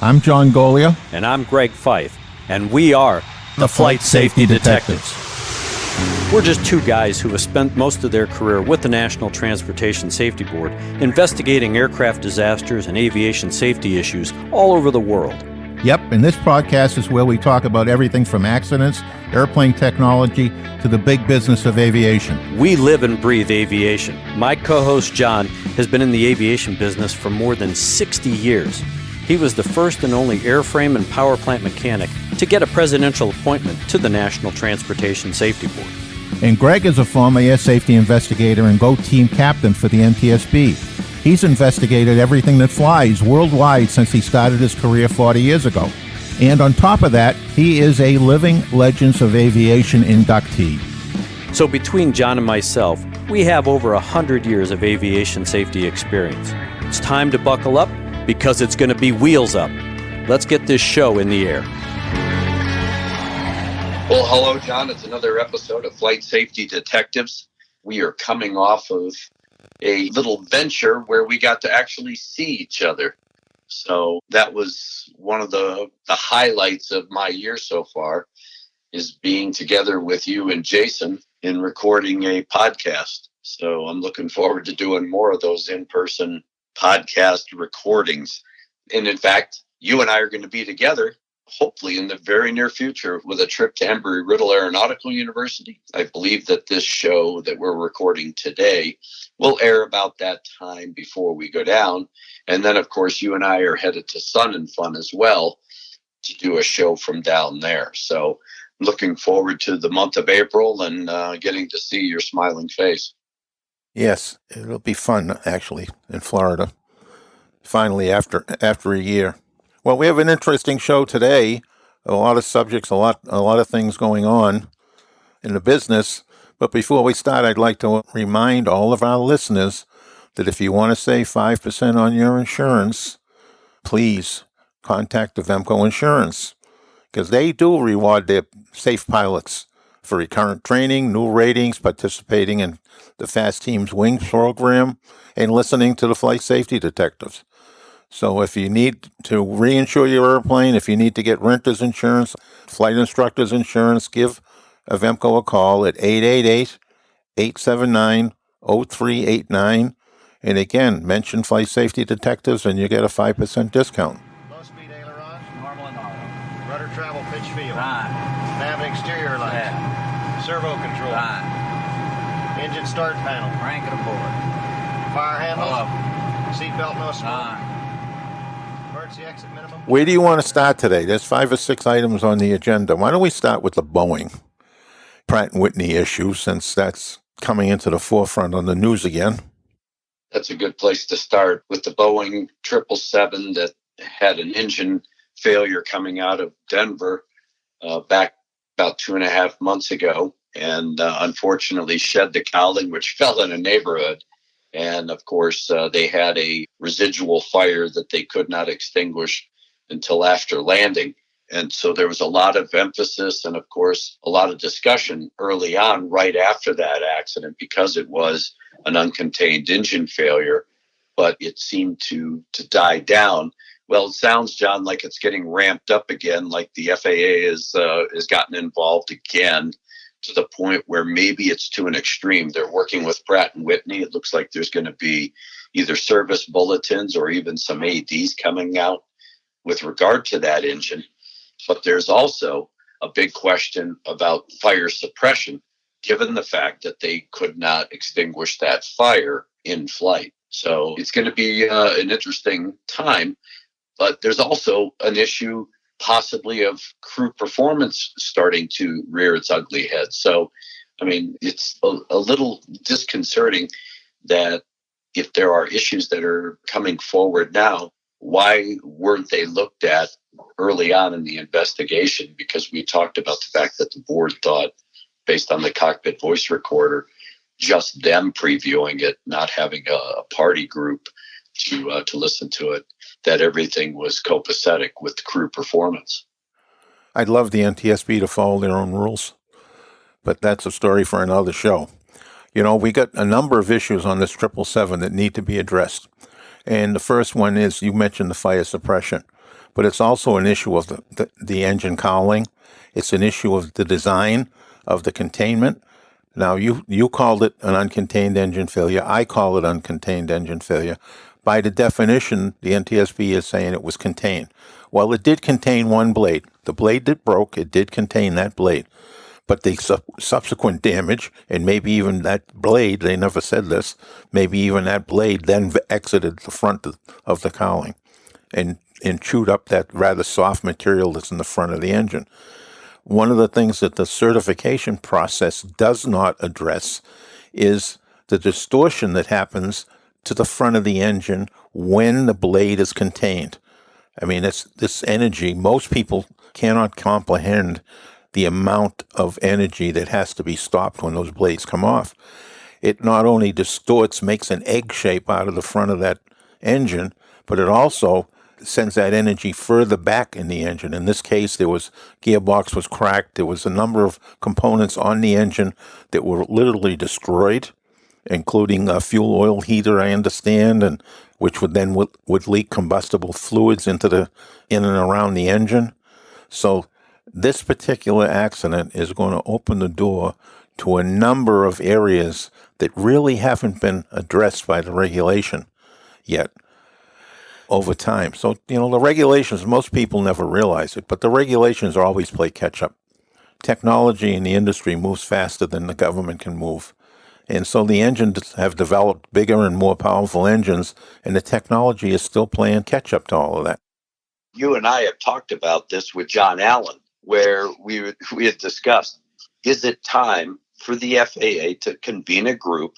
I'm John Golia. And I'm Greg Fife, and we are the Flight Safety Detectives. We're just two guys who have spent most of their career with the National Transportation Safety Board investigating aircraft disasters and aviation safety issues all over the world. Yep, and this podcast is where we talk about everything from accidents, airplane technology, to the big business of aviation. We live and breathe aviation. My co-host John has been in the aviation business for more than 60 years. He was the first and only airframe and power plant mechanic to get a presidential appointment to the National Transportation Safety Board. And Greg is a former air safety investigator and GO team captain for the NTSB. He's investigated everything that flies worldwide since he started his career 40 years ago. And on top of that, he is a Living Legends of Aviation inductee. So between John and myself, we have over 100 years of aviation safety experience. It's time to buckle up, because it's going to be wheels up. Let's get this show in the air. Well, hello, John. It's another episode of Flight Safety Detectives. We are coming off of a little venture where we got to actually see each other. So that was one of the highlights of my year so far, is being together with you and Jason in recording a podcast. So I'm looking forward to doing more of those in-person podcast recordings. And in fact, you and I are going to be together, hopefully in the very near future, with a trip to Embry-Riddle Aeronautical University. I believe that this show that we're recording today will air about that time before we go down. And then, of course, you and I are headed to Sun and Fun as well to do a show from down there. So looking forward to the month of April and getting to see your smiling face. Yes, it'll be fun, actually, in Florida. Finally, after a year. Well, we have an interesting show today. A lot of subjects, a lot of things going on in the business. But before we start, I'd like to remind all of our listeners that if you want to save 5% on your insurance, please contact the Avemco Insurance, because they do reward their safe pilots for recurrent training, new ratings, participating in the Fast Teams Wings program, and listening to the Flight Safety Detectives. So if you need to reinsure your airplane, if you need to get renter's insurance, flight instructor's insurance, give Avemco a call at 888-879-0389. And again, mention Flight Safety Detectives and you get a 5% discount. Low-speed ailerons, normal and auto. Rudder travel pitch field. Right. Nav and exterior lights. Yeah. Servo control. Right. Engine start panel. Crank it aboard. Fire handles. Hello. Seatbelt no smoke. Right. Emergency exit minimum. Where do you want to start today? There's 5 or 6 items on the agenda. Why don't we start with the Boeing Pratt and Whitney issue, since that's coming into the forefront on the news again? That's a good place to start with the Boeing 777 that had an engine failure coming out of Denver back about 2.5 months ago, and unfortunately shed the cowling, which fell in a neighborhood. And of course, they had a residual fire that they could not extinguish until after landing. And so there was a lot of emphasis and, of course, a lot of discussion early on, right after that accident, because it was an uncontained engine failure, but it seemed to die down. Well, it sounds, John, like it's getting ramped up again, like the FAA has gotten involved again, to the point where maybe it's to an extreme. They're working with Pratt and Whitney. It looks like there's going to be either service bulletins or even some ADs coming out with regard to that engine. But there's also a big question about fire suppression, given the fact that they could not extinguish that fire in flight. So it's going to be an interesting time. But there's also an issue possibly of crew performance starting to rear its ugly head. So, I mean, it's a little disconcerting that if there are issues that are coming forward now, why weren't they looked at early on in the investigation? Because we talked about the fact that the board thought, based on the cockpit voice recorder, just them previewing it, not having a party group to listen to it, that everything was copacetic with crew performance. I'd love the NTSB to follow their own rules, but that's a story for another show. You know, we got a number of issues on this 777 that need to be addressed. And the first one is, you mentioned the fire suppression. but it's also an issue of the engine cowling. It's an issue of the design of the containment. Now, you called it an uncontained engine failure. I call it uncontained engine failure. By the definition, the NTSB is saying it was contained. Well, it did contain one blade. The blade that broke, it did contain that blade. But the subsequent damage, and maybe even that blade, they never said this, maybe even that blade then exited the front of the cowling and chewed up that rather soft material that's in the front of the engine. One of the things that the certification process does not address is the distortion that happens to the front of the engine when the blade is contained. I mean, it's this energy. Most people cannot comprehend the amount of energy that has to be stopped when those blades come off. It not only distorts, makes an egg shape out of the front of that engine, but it also sends that energy further back in the engine. In this case, gearbox was cracked. There was a number of components on the engine that were literally destroyed, including a fuel oil heater, I understand, and which would then would leak combustible fluids in and around the engine. So this particular accident is going to open the door to a number of areas that really haven't been addressed by the regulation yet over time. So, the regulations, most people never realize it, but the regulations always play catch up. Technology in the industry moves faster than the government can move. And so the engines have developed bigger and more powerful engines, and the technology is still playing catch up to all of that. You and I have talked about this with John Allen, where we had discussed, is it time for the FAA to convene a group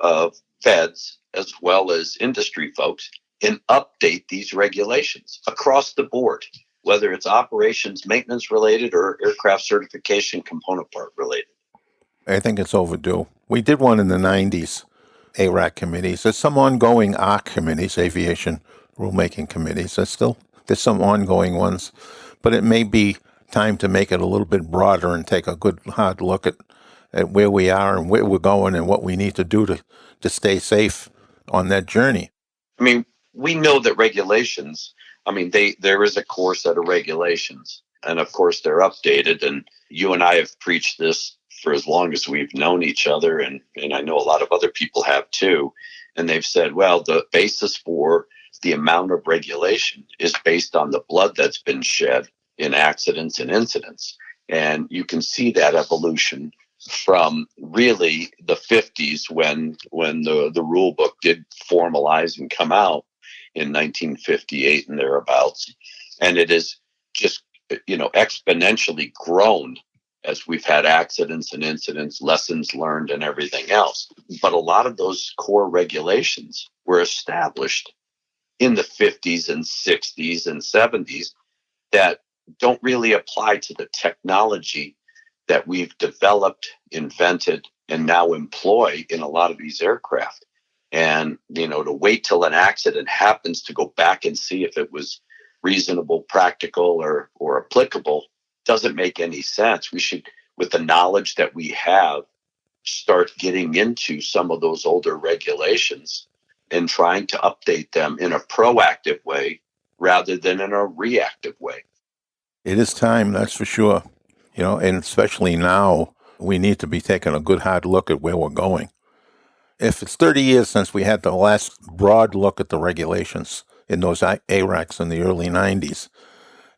of feds as well as industry folks and update these regulations across the board, whether it's operations maintenance related or aircraft certification component part related? I think it's overdue. We did one in the 90s, ARAC committees. There's some ongoing ARC committees, aviation rulemaking committees. There's some ongoing ones, but it may be time to make it a little bit broader and take a good hard look at where we are and where we're going and what we need to do to stay safe on that journey. I mean, we know that regulations, there is a core set of regulations, and of course they're updated, and you and I have preached this for as long as we've known each other, and I know a lot of other people have too, and they've said, well, the basis for the amount of regulation is based on the blood that's been shed in accidents and incidents. And you can see that evolution from really the 50s when the rule book did formalize and come out in 1958 and thereabouts. And it is just, exponentially grown as we've had accidents and incidents, lessons learned and everything else. But a lot of those core regulations were established in the 50s and 60s and 70s that don't really apply to the technology that we've developed, invented, and now employ in a lot of these aircraft. And, to wait till an accident happens to go back and see if it was reasonable, practical, or applicable doesn't make any sense. We should, with the knowledge that we have, start getting into some of those older regulations and trying to update them in a proactive way rather than in a reactive way. It is time, that's for sure. And especially now, we need to be taking a good hard look at where we're going. If it's 30 years since we had the last broad look at the regulations in those ARACs in the early 90s,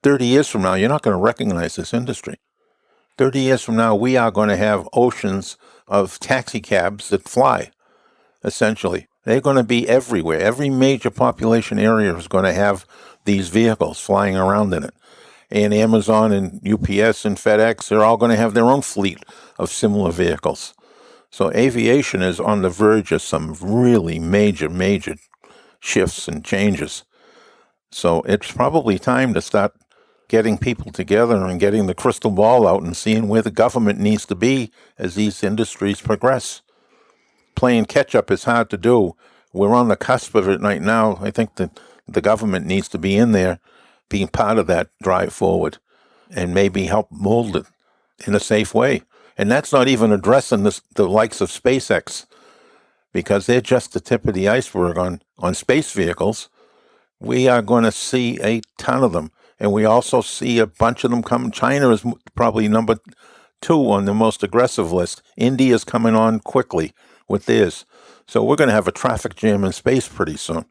30 years from now, you're not going to recognize this industry. 30 years from now, we are going to have oceans of taxi cabs that fly, essentially. They're going to be everywhere. Every major population area is going to have these vehicles flying around in it. And Amazon and UPS and FedEx, they're all going to have their own fleet of similar vehicles. So aviation is on the verge of some really major shifts and changes. So it's probably time to start getting people together and getting the crystal ball out and seeing where the government needs to be as these industries progress. Playing catch-up is hard to do. We're on the cusp of it right now. I think that the government needs to be in there, being part of that drive forward, and maybe help mold it in a safe way. And that's not even addressing the likes of SpaceX, because they're just the tip of the iceberg on space vehicles. We are going to see a ton of them. And we also see a bunch of them come. China is probably number 2 on the most aggressive list. India's coming on quickly with theirs. So we're going to have a traffic jam in space pretty soon.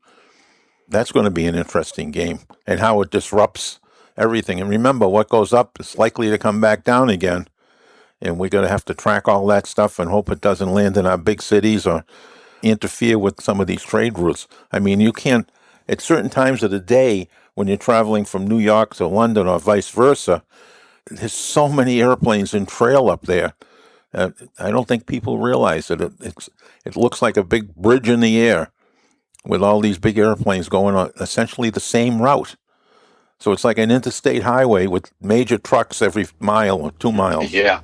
That's going to be an interesting game, and how it disrupts everything. And remember, what goes up is likely to come back down again. And we're going to have to track all that stuff and hope it doesn't land in our big cities or interfere with some of these trade routes. I mean, you can't, at certain times of the day, when you're traveling from New York to London or vice versa, there's so many airplanes in trail up there. I don't think people realize it. It looks like a big bridge in the air with all these big airplanes going on essentially the same route. So it's like an interstate highway with major trucks every mile or 2 miles. Yeah.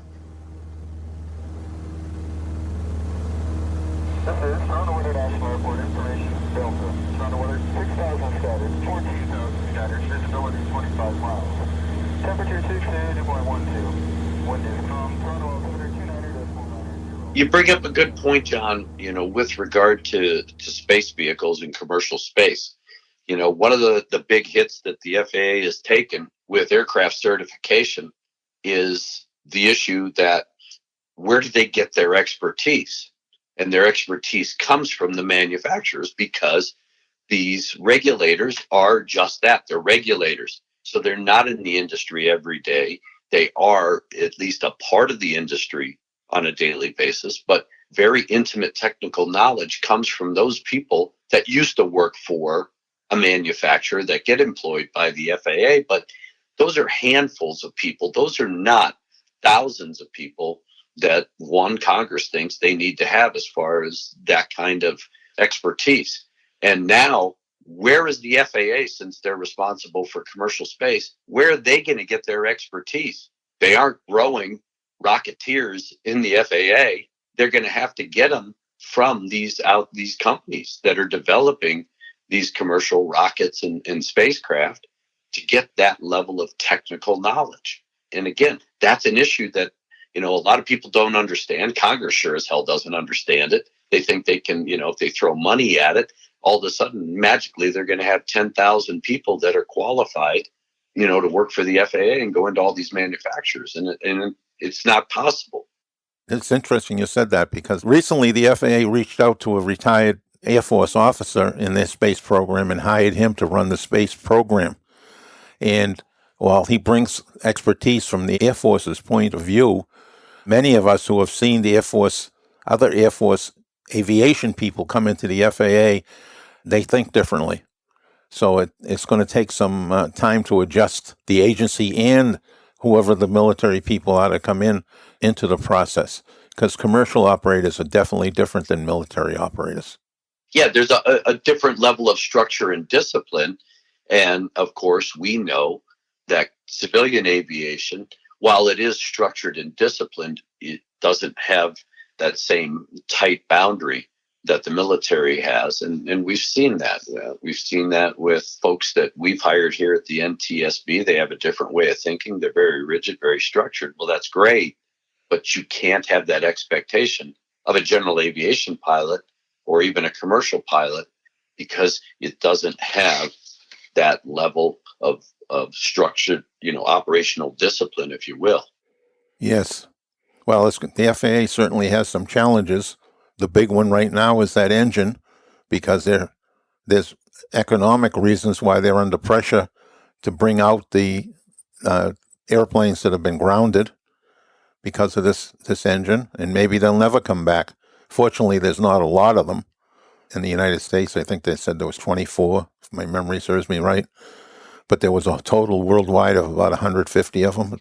This is Toronto International Airport information Delta. Toronto weather 6,000 scattered, 14,000 scattered, visibility 25 miles. Temperature 62.12. Wind is calm, Toronto altimeter 290.490. You bring up a good point, John, with regard to space vehicles and commercial space. One of the big hits that the FAA has taken with aircraft certification is the issue that where do they get their expertise? And their expertise comes from the manufacturers, because these regulators are just that. They're regulators. So they're not in the industry every day. They are at least a part of the industry on a daily basis, but very intimate technical knowledge comes from those people that used to work for a manufacturer that get employed by the FAA. But those are handfuls of people. Those are not thousands of people that Congress thinks they need to have as far as that kind of expertise. And now, where is the FAA, since they're responsible for commercial space, where are they going to get their expertise? They aren't growing rocketeers in the FAA. They're going to have to get them from these companies that are developing these commercial rockets and spacecraft to get that level of technical knowledge. And again, that's an issue that a lot of people don't understand. Congress sure as hell doesn't understand it. They think they can, if they throw money at it, all of a sudden, magically, they're going to have 10,000 people that are qualified, to work for the FAA and go into all these manufacturers. And it's not possible. It's interesting you said that, because recently the FAA reached out to a retired Air Force officer in their space program and hired him to run the space program. And while he brings expertise from the Air Force's point of view, many of us who have seen the other Air Force aviation people come into the FAA, they think differently. So it's going to take some time to adjust the agency and whoever the military people are to come into the process, because commercial operators are definitely different than military operators. Yeah, there's a different level of structure and discipline. And of course, we know that civilian aviation, while it is structured and disciplined, it doesn't have that same tight boundary that the military has. And we've seen that. We've seen that with folks that we've hired here at the NTSB. They have a different way of thinking. They're very rigid, very structured. Well, that's great, but you can't have that expectation of a general aviation pilot or even a commercial pilot, because it doesn't have that level of structured, operational discipline, if you will. Yes. Well, the FAA certainly has some challenges. The big one right now is that engine, because there's economic reasons why they're under pressure to bring out the airplanes that have been grounded because of this engine, and maybe they'll never come back. Fortunately, there's not a lot of them in the United States. I think they said there was 24, if my memory serves me right. But there was a total worldwide of about 150 of them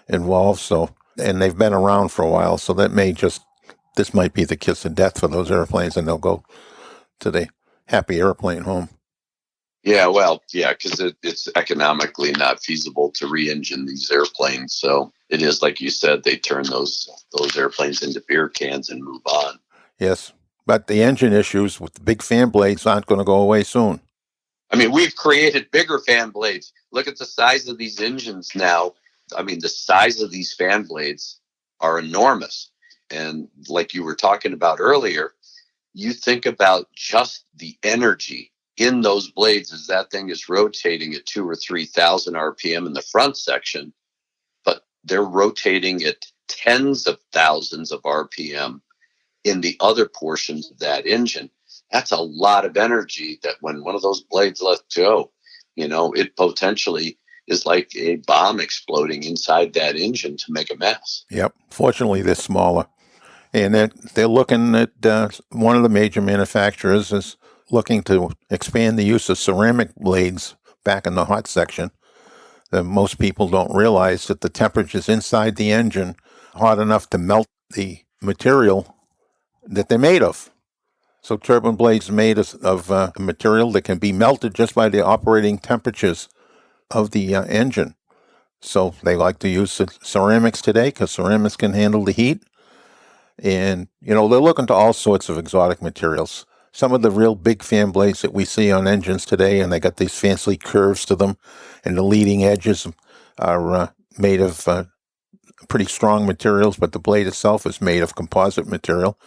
involved. So, and they've been around for a while, so this might be the kiss of death for those airplanes, and they'll go to the happy airplane home. Yeah, well, yeah, because it's economically not feasible to re-engine these airplanes. So it is, like you said, they turn those airplanes into beer cans and move on. Yes, but the engine issues with the big fan blades aren't going to go away soon. I mean, we've created bigger fan blades. Look at the size of these engines now. I mean, the size of these fan blades are enormous. And like you were talking about earlier, you think about just the energy in those blades as that thing is rotating at 2,000 or 3,000 RPM in the front section, but they're rotating at tens of thousands of RPM in the other portions of that engine. That's a lot of energy that when one of those blades lets go, it potentially is like a bomb exploding inside that engine to make a mess. Yep. Fortunately, they're smaller. And they're looking at, one of the major manufacturers is looking to expand the use of ceramic blades back in the hot section. That most people don't realize that the temperatures inside the engine are hot enough to melt the material that they're made of. So turbine blades are made of a material that can be melted just by the operating temperatures of the engine. So they like to use ceramics today because ceramics can handle the heat. And, they're looking to all sorts of exotic materials. Some of the real big fan blades that we see on engines today, and they got these fancy curves to them, and the leading edges are made of pretty strong materials, but the blade itself is made of composite material.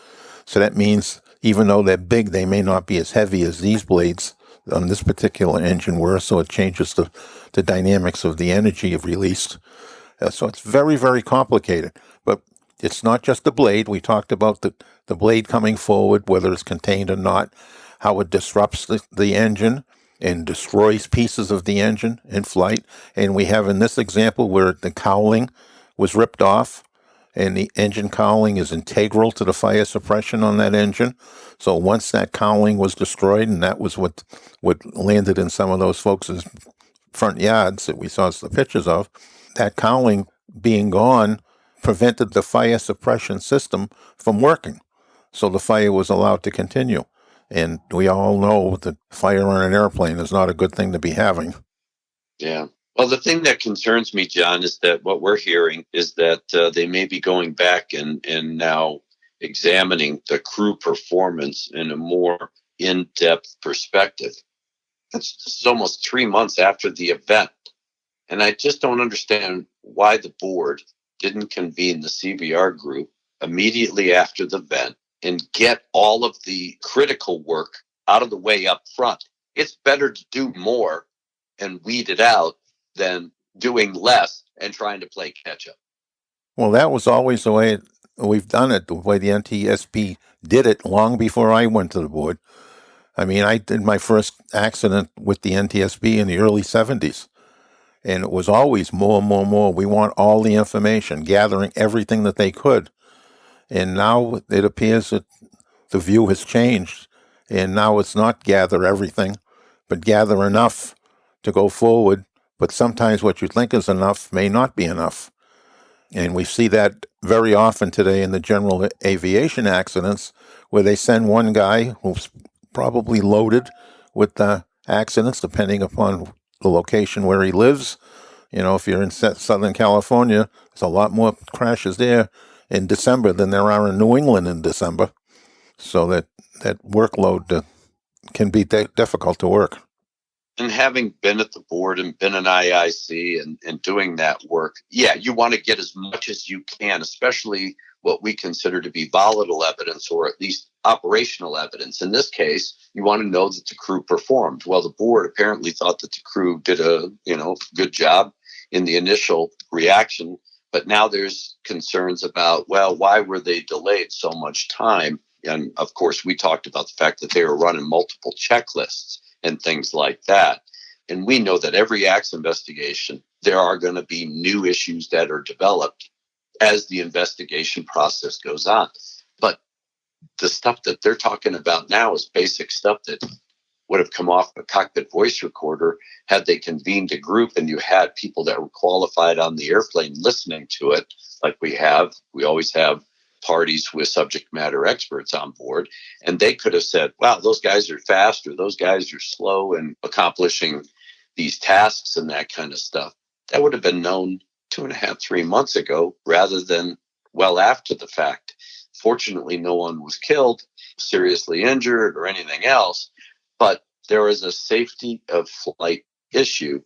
So that means even though they're big, they may not be as heavy as these blades on this particular engine were, so it changes the dynamics of the energy released. So it's very, very complicated. But it's not just the blade. We talked about the blade coming forward, whether it's contained or not, how it disrupts the engine and destroys pieces of the engine in flight. And we have in this example where the cowling was ripped off, and the engine cowling is integral to the fire suppression on that engine. So once that cowling was destroyed, and that was what landed in some of those folks' front yards that we saw the pictures of, that cowling being gone prevented the fire suppression system from working. So the fire was allowed to continue. And we all know that fire on an airplane is not a good thing to be having. Yeah. Well, the thing that concerns me, John, is that what we're hearing is that they may be going back and now examining the crew performance in a more in-depth perspective. This is almost 3 months after the event. And I just don't understand why the board didn't convene the CBR group immediately after the event and get all of the critical work out of the way up front. It's better to do more and weed it out than doing less and trying to play catch up. Well, that was always the way we've done it, the way the NTSB did it long before I went to the board. I mean, I did my first accident with the NTSB in the early 70s. And it was always more. We want all the information, gathering everything that they could. And now it appears that the view has changed. And now it's not gather everything, but gather enough to go forward. But sometimes what you think is enough may not be enough. And we see that very often today in the general aviation accidents, where they send one guy who's probably loaded with accidents, depending upon the location where he lives. If you're in Southern California, there's a lot more crashes there in December than there are in New England in December. So that workload can be difficult to work. And having been at the board and been an IIC and doing that work, yeah, you want to get as much as you can, especially what we consider to be volatile evidence or at least operational evidence. In this case, you want to know that the crew performed. Well, the board apparently thought that the crew did a good job in the initial reaction, but now there's concerns about, well, why were they delayed so much time? And of course, we talked about the fact that they were running multiple checklists and things like that. And we know that every acts investigation, there are going to be new issues that are developed as the investigation process goes on. But the stuff that they're talking about now is basic stuff that would have come off a cockpit voice recorder had they convened a group and you had people that were qualified on the airplane listening to it, like we have. We always have parties with subject matter experts on board, and they could have said, wow, those guys are fast or those guys are slow in accomplishing these tasks and that kind of stuff. That would have been known 2.5, 3 months ago rather than well after the fact. Fortunately, no one was killed, seriously injured, or anything else, but there is a safety of flight issue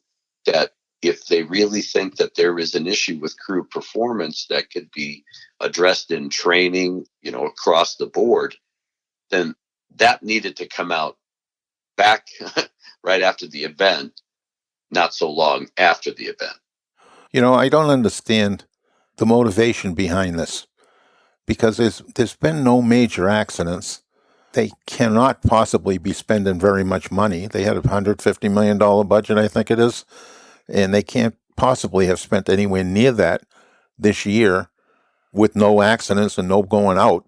that if they really think that there is an issue with crew performance that could be addressed in training, across the board, then that needed to come out back right after the event, not so long after the event. I don't understand the motivation behind this because there's been no major accidents. They cannot possibly be spending very much money. They had a $150 million budget, I think it is, and they can't possibly have spent anywhere near that this year with no accidents and no going out.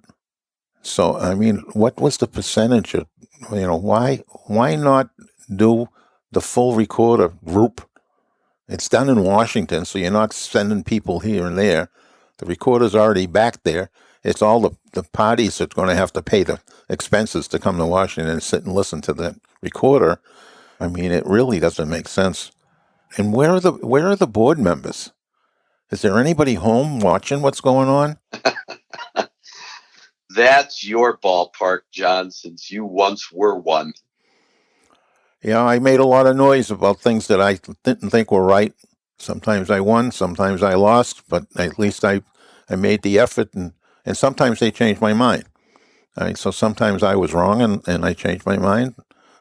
So, I mean, what was the percentage of, why not do the full recorder group? It's done in Washington, so you're not sending people here and there. The recorder's already back there. It's all the parties that are going to have to pay the expenses to come to Washington and sit and listen to the recorder. I mean, it really doesn't make sense. And where are the board members? Is there anybody home watching what's going on? That's your ballpark, John, since you once were one. Yeah, I made a lot of noise about things that I didn't think were right. Sometimes I won, sometimes I lost, but at least I made the effort, and sometimes they changed my mind. So sometimes I was wrong, and I changed my mind,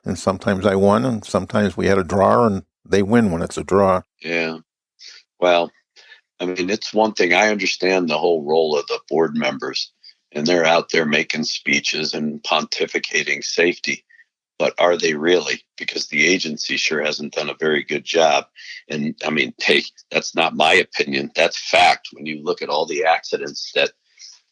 and sometimes I won, and sometimes we had a draw, and they win when it's a draw. Yeah. Well, I mean, it's one thing. I understand the whole role of the board members, and they're out there making speeches and pontificating safety. But are they really? Because the agency sure hasn't done a very good job. And I mean, hey, that's not my opinion. That's fact. When you look at all the accidents, that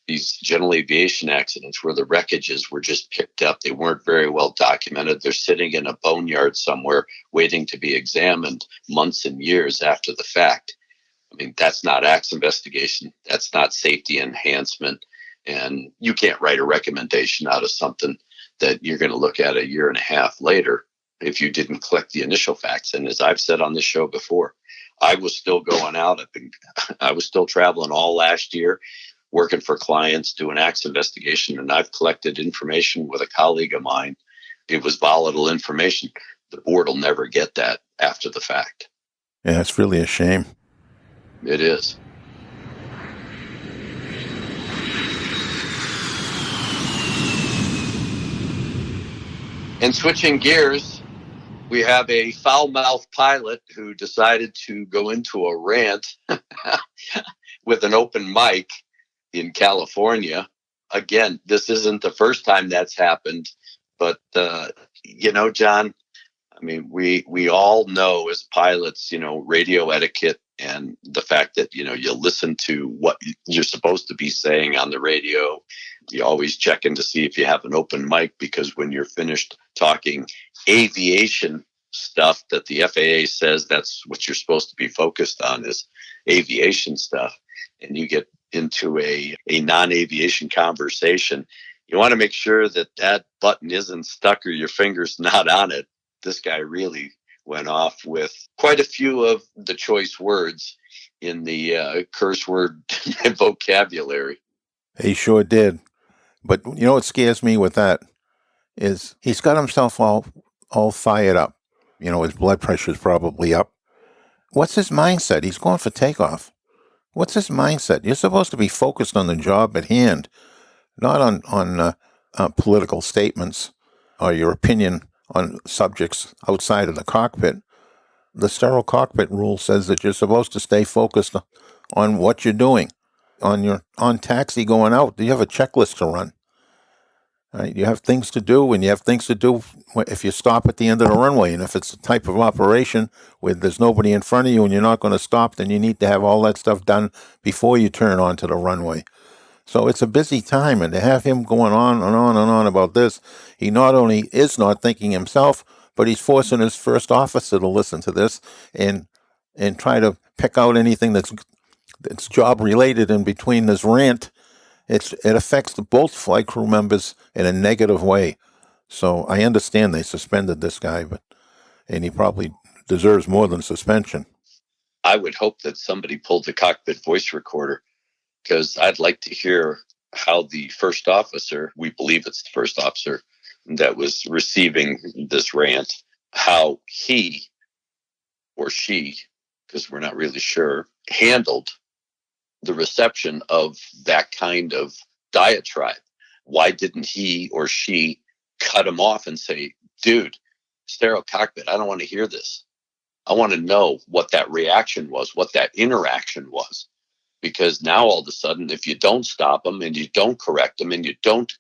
these general aviation accidents where the wreckages were just picked up, they weren't very well documented. They're sitting in a boneyard somewhere waiting to be examined months and years after the fact. I mean, that's not acts investigation. That's not safety enhancement. And you can't write a recommendation out of something that you're going to look at a year and a half later if you didn't collect the initial facts. And as I've said on this show before, I was still going out. I was still traveling all last year, working for clients, doing acts investigation. And I've collected information with a colleague of mine. It was volatile information. The board will never get that after the fact. Yeah, it's really a shame. It is. And switching gears, we have a foul-mouthed pilot who decided to go into a rant with an open mic in California. Again, this isn't the first time that's happened, but, John, I mean, we all know as pilots, radio etiquette and the fact that, you listen to what you're supposed to be saying on the radio. You always check in to see if you have an open mic, because when you're finished talking aviation stuff that the FAA says that's what you're supposed to be focused on is aviation stuff, and you get into a non-aviation conversation, you want to make sure that button isn't stuck or your finger's not on it. This guy really went off with quite a few of the choice words in the curse word vocabulary. He sure did. But what scares me with that is he's got himself all fired up. His blood pressure's probably up. What's his mindset? He's going for takeoff. What's his mindset? You're supposed to be focused on the job at hand, not on political statements or your opinion on subjects outside of the cockpit. The sterile cockpit rule says that you're supposed to stay focused on what you're doing. On taxi going out, you have a checklist to run. Right? You have things to do, and you have things to do if you stop at the end of the runway. And if it's a type of operation where there's nobody in front of you and you're not going to stop, then you need to have all that stuff done before you turn onto the runway. So it's a busy time, and to have him going on and on and on about this, he not only is not thinking himself, but he's forcing his first officer to listen to this and try to pick out anything that's job related in between this rant. It affects both flight crew members in a negative way. So I understand they suspended this guy, and he probably deserves more than suspension. I would hope that somebody pulled the cockpit voice recorder, because I'd like to hear how the first officer, we believe it's the first officer that was receiving this rant, how he or she, because we're not really sure, handled the reception of that kind of diatribe. Why didn't he or she cut him off and say, dude, sterile cockpit. I don't want to hear this. I want to know what that reaction was, what that interaction was. Because now all of a sudden, if you don't stop them and you don't correct them and you don't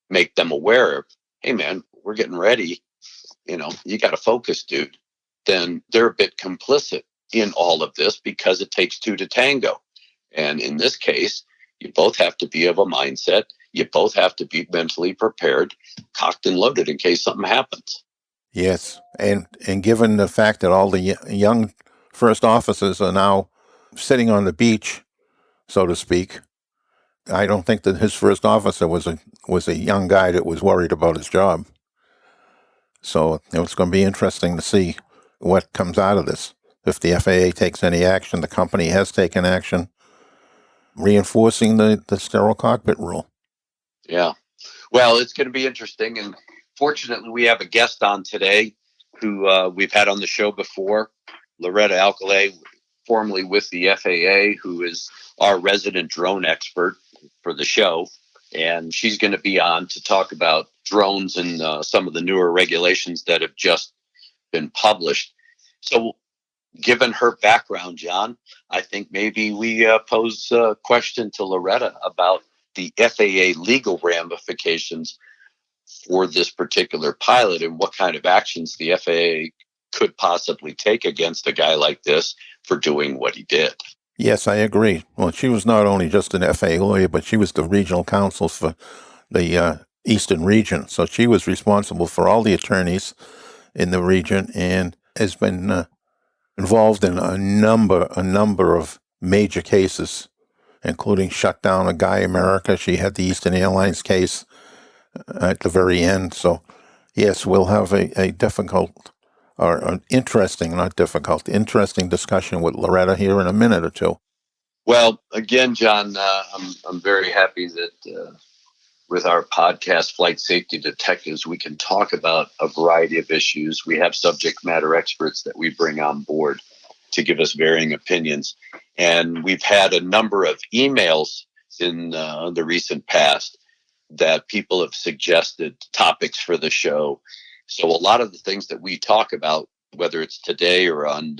make them aware of, hey man, we're getting ready, you got to focus, dude, then they're a bit complicit in all of this because it takes two to tango. And in this case, you both have to be of a mindset. You both have to be mentally prepared, cocked and loaded in case something happens. Yes, and given the fact that all the young first officers are now sitting on the beach, so to speak, I don't think that his first officer was a young guy that was worried about his job. So it's going to be interesting to see what comes out of this. If the FAA takes any action, the company has taken action, reinforcing the sterile cockpit rule. Yeah. Well, it's going to be interesting. And fortunately, we have a guest on today who we've had on the show before, Loretta Alkalay, formerly with the FAA, who is our resident drone expert for the show. And she's going to be on to talk about drones and some of the newer regulations that have just been published. So given her background, John, I think maybe we pose a question to Loretta about the FAA legal ramifications for this particular pilot and what kind of actions the FAA could possibly take against a guy like this for doing what he did. Yes, I agree. Well, she was not only just an FAA lawyer, but she was the regional counsel for the Eastern region. So she was responsible for all the attorneys in the region and has been involved in a number of major cases, including shut down a Guy America. She had the Eastern Airlines case at the very end. So, yes, we'll have a difficult or an interesting discussion with Loretta here in a minute or two. Well, again, John, I'm very happy that with our podcast, Flight Safety Detectives, we can talk about a variety of issues. We have subject matter experts that we bring on board to give us varying opinions. And we've had a number of emails in the recent past that people have suggested topics for the show. So a lot of the things that we talk about, whether it's today or on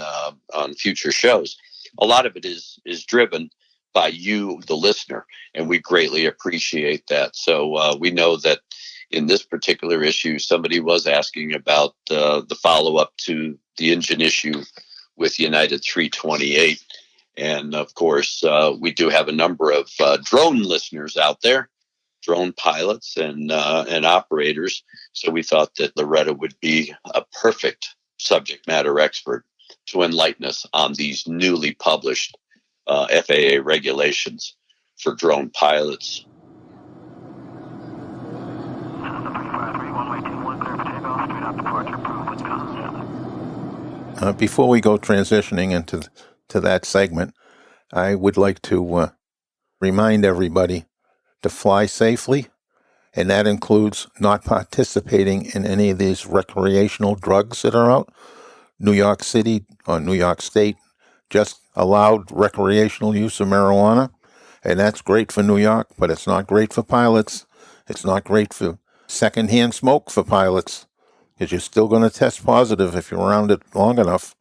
future shows, a lot of it is driven by you, the listener, and we greatly appreciate that. So we know that in this particular issue, somebody was asking about the follow-up to the engine issue with United 328. And of course, we do have a number of drone listeners out there, drone pilots and operators. So we thought that Loretta would be a perfect subject matter expert to enlighten us on these newly published FAA regulations for drone pilots. Before we go transitioning into that segment, I would like to remind everybody to fly safely, and that includes not participating in any of these recreational drugs that are out. New York City or New York State just allowed recreational use of marijuana, and that's great for New York, but it's not great for pilots. It's not great for secondhand smoke for pilots, because you're still going to test positive if you're around it long enough.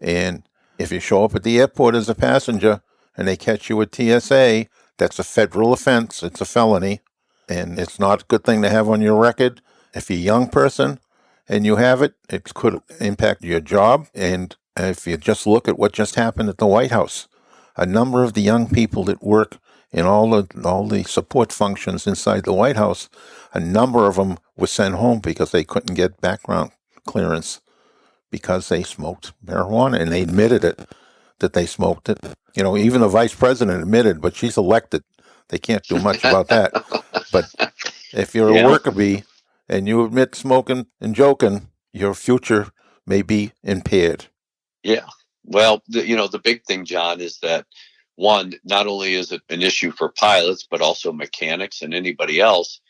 And if you show up at the airport as a passenger and they catch you at TSA, that's a federal offense. It's a felony, and it's not a good thing to have on your record. If you're a young person and you have it, it could impact your job. And if you just look at what just happened at the White House, a number of the young people that work in all the support functions inside the White House, a number of them were sent home because they couldn't get background clearance because they smoked marijuana, and they admitted it, that they smoked it. You know, even the vice president admitted, but she's elected. They can't do much about that. But if you're a worker bee and you admit smoking and joking, your future may be impaired. Yeah. Well, the big thing, John, is that one, not only is it an issue for pilots, but also mechanics and anybody else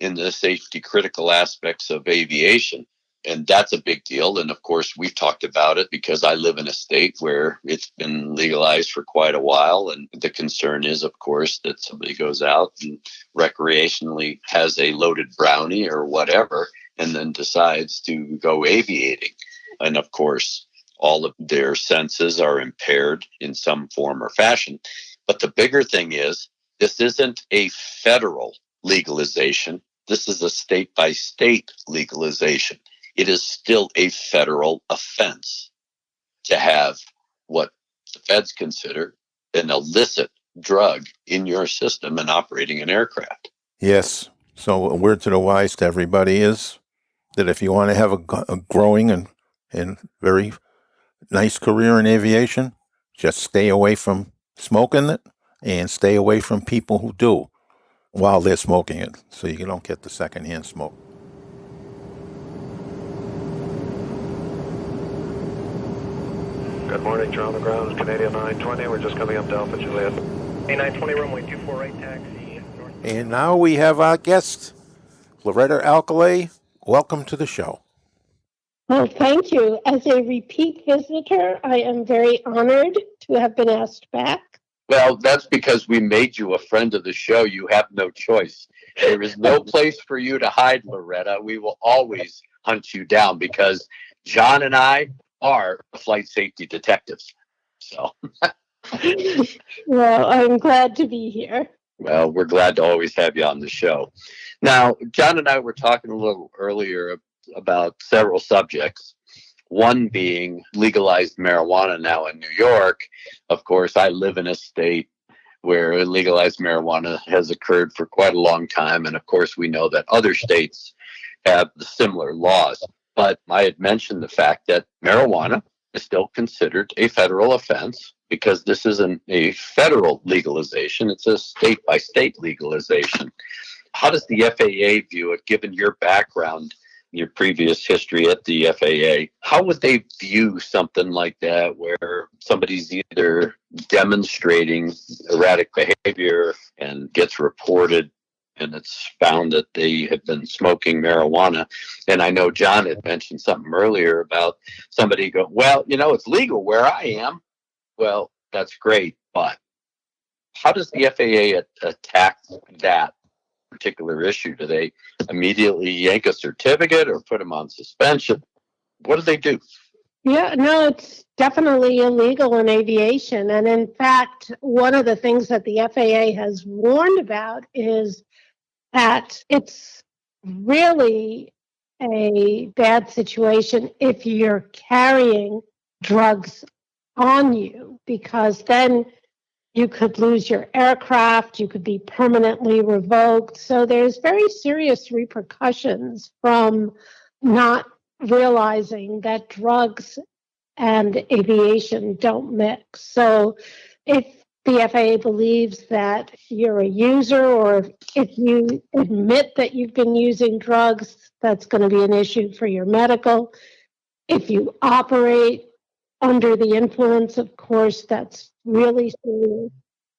in the safety critical aspects of aviation. And that's a big deal. And of course, we've talked about it because I live in a state where it's been legalized for quite a while. And the concern is, of course, that somebody goes out and recreationally has a loaded brownie or whatever, and then decides to go aviating. And of course, all of their senses are impaired in some form or fashion. But the bigger thing is, this isn't a federal legalization. This is a state by state legalization. It is still a federal offense to have what the feds consider an illicit drug in your system and operating an aircraft. Yes. So a word to the wise to everybody is that if you want to have a growing and very nice career in aviation, just stay away from smoking it and stay away from people who do while they're smoking it, so you don't get the secondhand smoke. Good morning, you're on the ground. It's Canadian 920. We're just coming up to Alpha Juliet. A920 runway 248 taxi. And now we have our guest, Loretta Alkalay. Welcome to the show. Well, thank you. As a repeat visitor, I am very honored to have been asked back. Well, that's because we made you a friend of the show. You have no choice. There is no place for you to hide, Loretta. We will always hunt you down because John and I are flight safety detectives. So, Well, I'm glad to be here. well, we're glad to always have you on the show. Now, John and I were talking a little earlier about several subjects. One being legalized marijuana now in New York. Of course, I live in a state where legalized marijuana has occurred for quite a long time. And of course, we know that other states have similar laws. But I had mentioned the fact that marijuana is still considered a federal offense because this isn't a federal legalization. It's a state by state legalization. How does the FAA view it, given your background, your previous history at the FAA? How would they view something like that where somebody's either demonstrating erratic behavior and gets reported and it's found that they have been smoking marijuana? And I know John had mentioned something earlier about somebody go, well, it's legal where I am. Well, that's great, but how does the FAA attack that particular issue? Do they immediately yank a certificate or put them on suspension? What do they do? Yeah, no, it's definitely illegal in aviation. And in fact, one of the things that the FAA has warned about is that it's really a bad situation if you're carrying drugs on you, because then you could lose your aircraft, you could be permanently revoked. So there's very serious repercussions from not realizing that drugs and aviation don't mix. So if the FAA believes that you're a user, or if you admit that you've been using drugs, that's going to be an issue for your medical. If you operate under the influence, of course, that's really serious.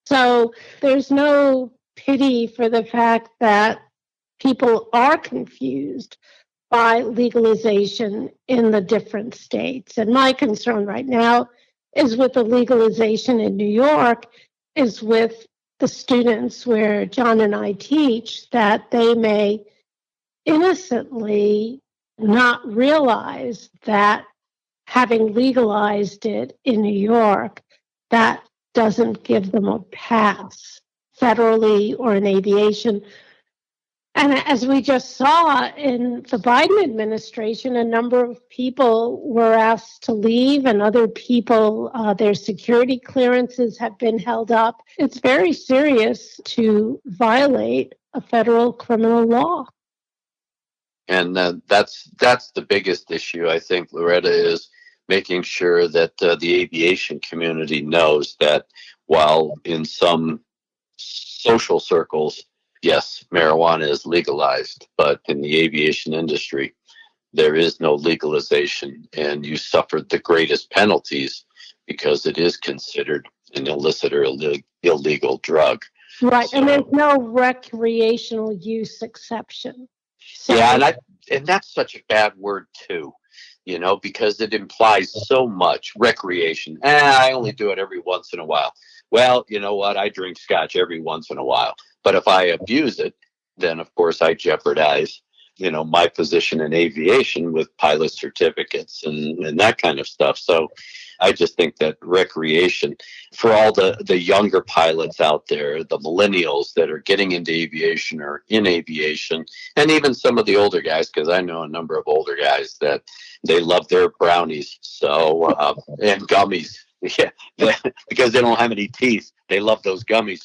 So there's no pity for the fact that people are confused by legalization in the different states. And my concern right now is with the legalization in New York, is with the students where John and I teach, that they may innocently not realize that having legalized it in New York, that doesn't give them a pass federally or in aviation. And as we just saw in the Biden administration, a number of people were asked to leave, and other people, their security clearances have been held up. It's very serious to violate a federal criminal law. And that's the biggest issue, I think, Loretta, is making sure that the aviation community knows that while in some social circles, yes, marijuana is legalized, but in the aviation industry, there is no legalization, and you suffered the greatest penalties because it is considered an illicit or illegal drug. Right, So, and there's no recreational use exception. So, yeah, and that's such a bad word too, because it implies so much. Recreation. I only do it every once in a while. Well, you know what? I drink scotch every once in a while. But if I abuse it, then of course I jeopardize my position in aviation with pilot certificates and that kind of stuff. So I just think that recreation, for all the younger pilots out there, the millennials that are getting into aviation or in aviation, and even some of the older guys, because I know a number of older guys that they love their brownies, so and gummies. Yeah, because they don't have any teeth. They love those gummies.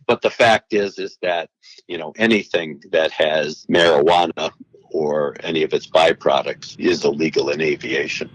But the fact is that, anything that has marijuana or any of its byproducts is illegal in aviation.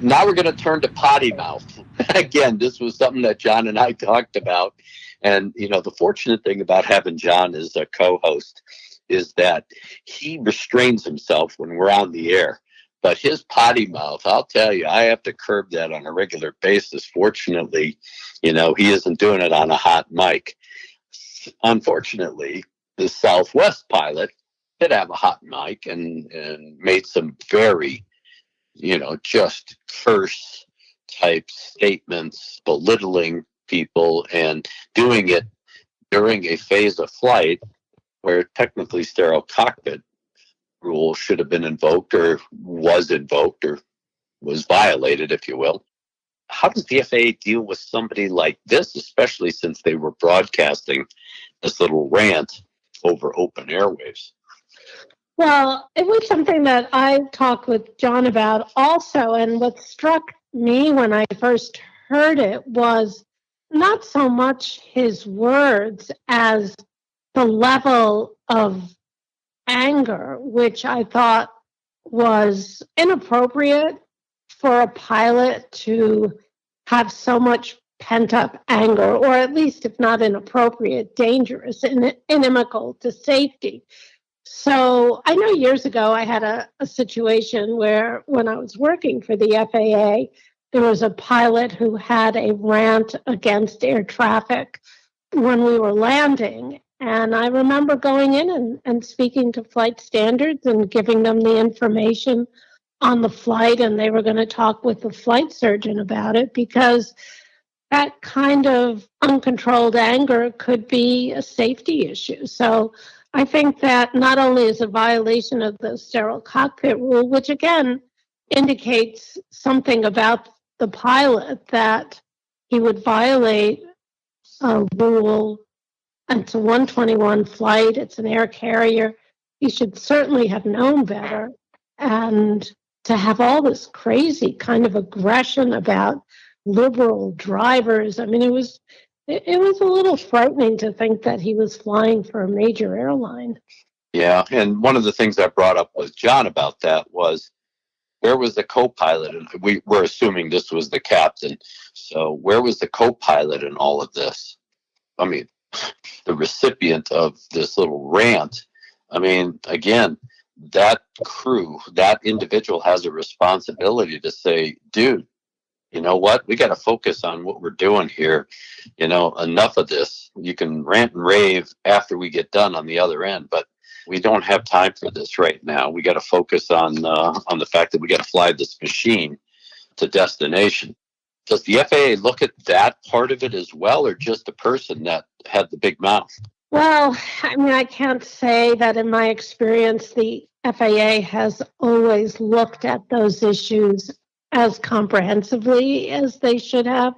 Now we're going to turn to potty mouth. Again, this was something that John and I talked about. And, the fortunate thing about having John as a co-host is that he restrains himself when we're on the air. But his potty mouth, I'll tell you, I have to curb that on a regular basis. Fortunately, he isn't doing it on a hot mic. Unfortunately, the Southwest pilot did have a hot mic and made some very, just curse type statements, belittling people, and doing it during a phase of flight where technically sterile cockpit rule should have been invoked or was violated, if you will. How does the FAA deal with somebody like this, especially since they were broadcasting this little rant over open airwaves? Well, it was something that I talked with John about also. And what struck me when I first heard it was not so much his words as the level of anger, which I thought was inappropriate for a pilot to have so much pent up anger, or at least, if not inappropriate, dangerous and inimical to safety. So I know years ago I had a situation where when I was working for the FAA, there was a pilot who had a rant against air traffic when we were landing. And I remember going in and speaking to flight standards and giving them the information on the flight, and they were going to talk with the flight surgeon about it, because that kind of uncontrolled anger could be a safety issue. So I think that not only is a violation of the sterile cockpit rule, which again indicates something about the pilot, that he would violate a rule. It's a 121 flight, it's an air carrier. He should certainly have known better. And to have all this crazy kind of aggression about liberal drivers, I mean, it was a little frightening to think that he was flying for a major airline. Yeah, and one of the things I brought up with John about that was, where was the co-pilot? And we're assuming this was the captain. So where was the co-pilot in all of this? I mean, the recipient of this little rant. I mean, again, that crew, that individual has a responsibility to say, dude, you know what? We got to focus on what we're doing here. Enough of this. You can rant and rave after we get done on the other end, but we don't have time for this right now. We got to focus on the fact that we got to fly this machine to destination. Does the FAA look at that part of it as well, or just the person that had the big mouth? Well, I mean, I can't say that in my experience, the FAA has always looked at those issues as comprehensively as they should have.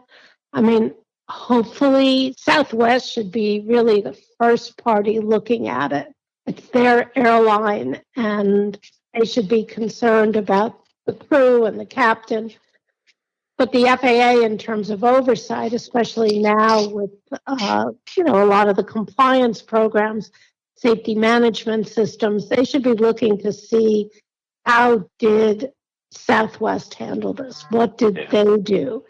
I mean, hopefully Southwest should be really the first party looking at it. It's their airline, and they should be concerned about the crew and the captain. But the FAA, in terms of oversight, especially now with a lot of the compliance programs, safety management systems, they should be looking to see, how did Southwest handle this? What did they do?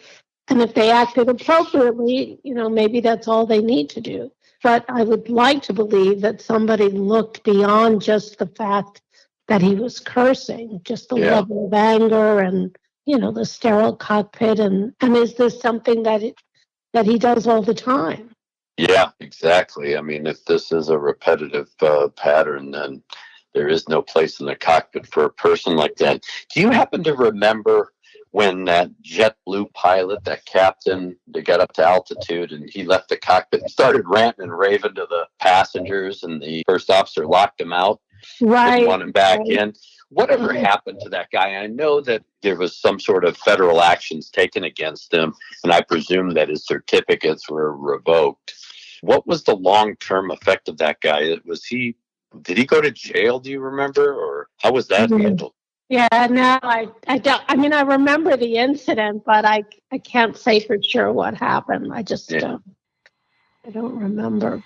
And if they acted appropriately, maybe that's all they need to do. But I would like to believe that somebody looked beyond just the fact that he was cursing, just the level of anger and, the sterile cockpit. And is this something that he does all the time? Yeah, exactly. I mean, if this is a repetitive pattern, then There is no place in the cockpit for a person like that. Do you happen to remember when that JetBlue pilot, that captain, they got up to altitude and he left the cockpit and started ranting and raving to the passengers, and the first officer locked him out, didn't want him back in? Whatever happened to that guy? I know that there was some sort of federal actions taken against him, and I presume that his certificates were revoked. What was the long-term effect of that guy? Did he go to jail, do you remember? Or how was that handled? Yeah, no, I don't. I mean, I remember the incident, but I can't say for sure what happened. I just don't. I don't remember.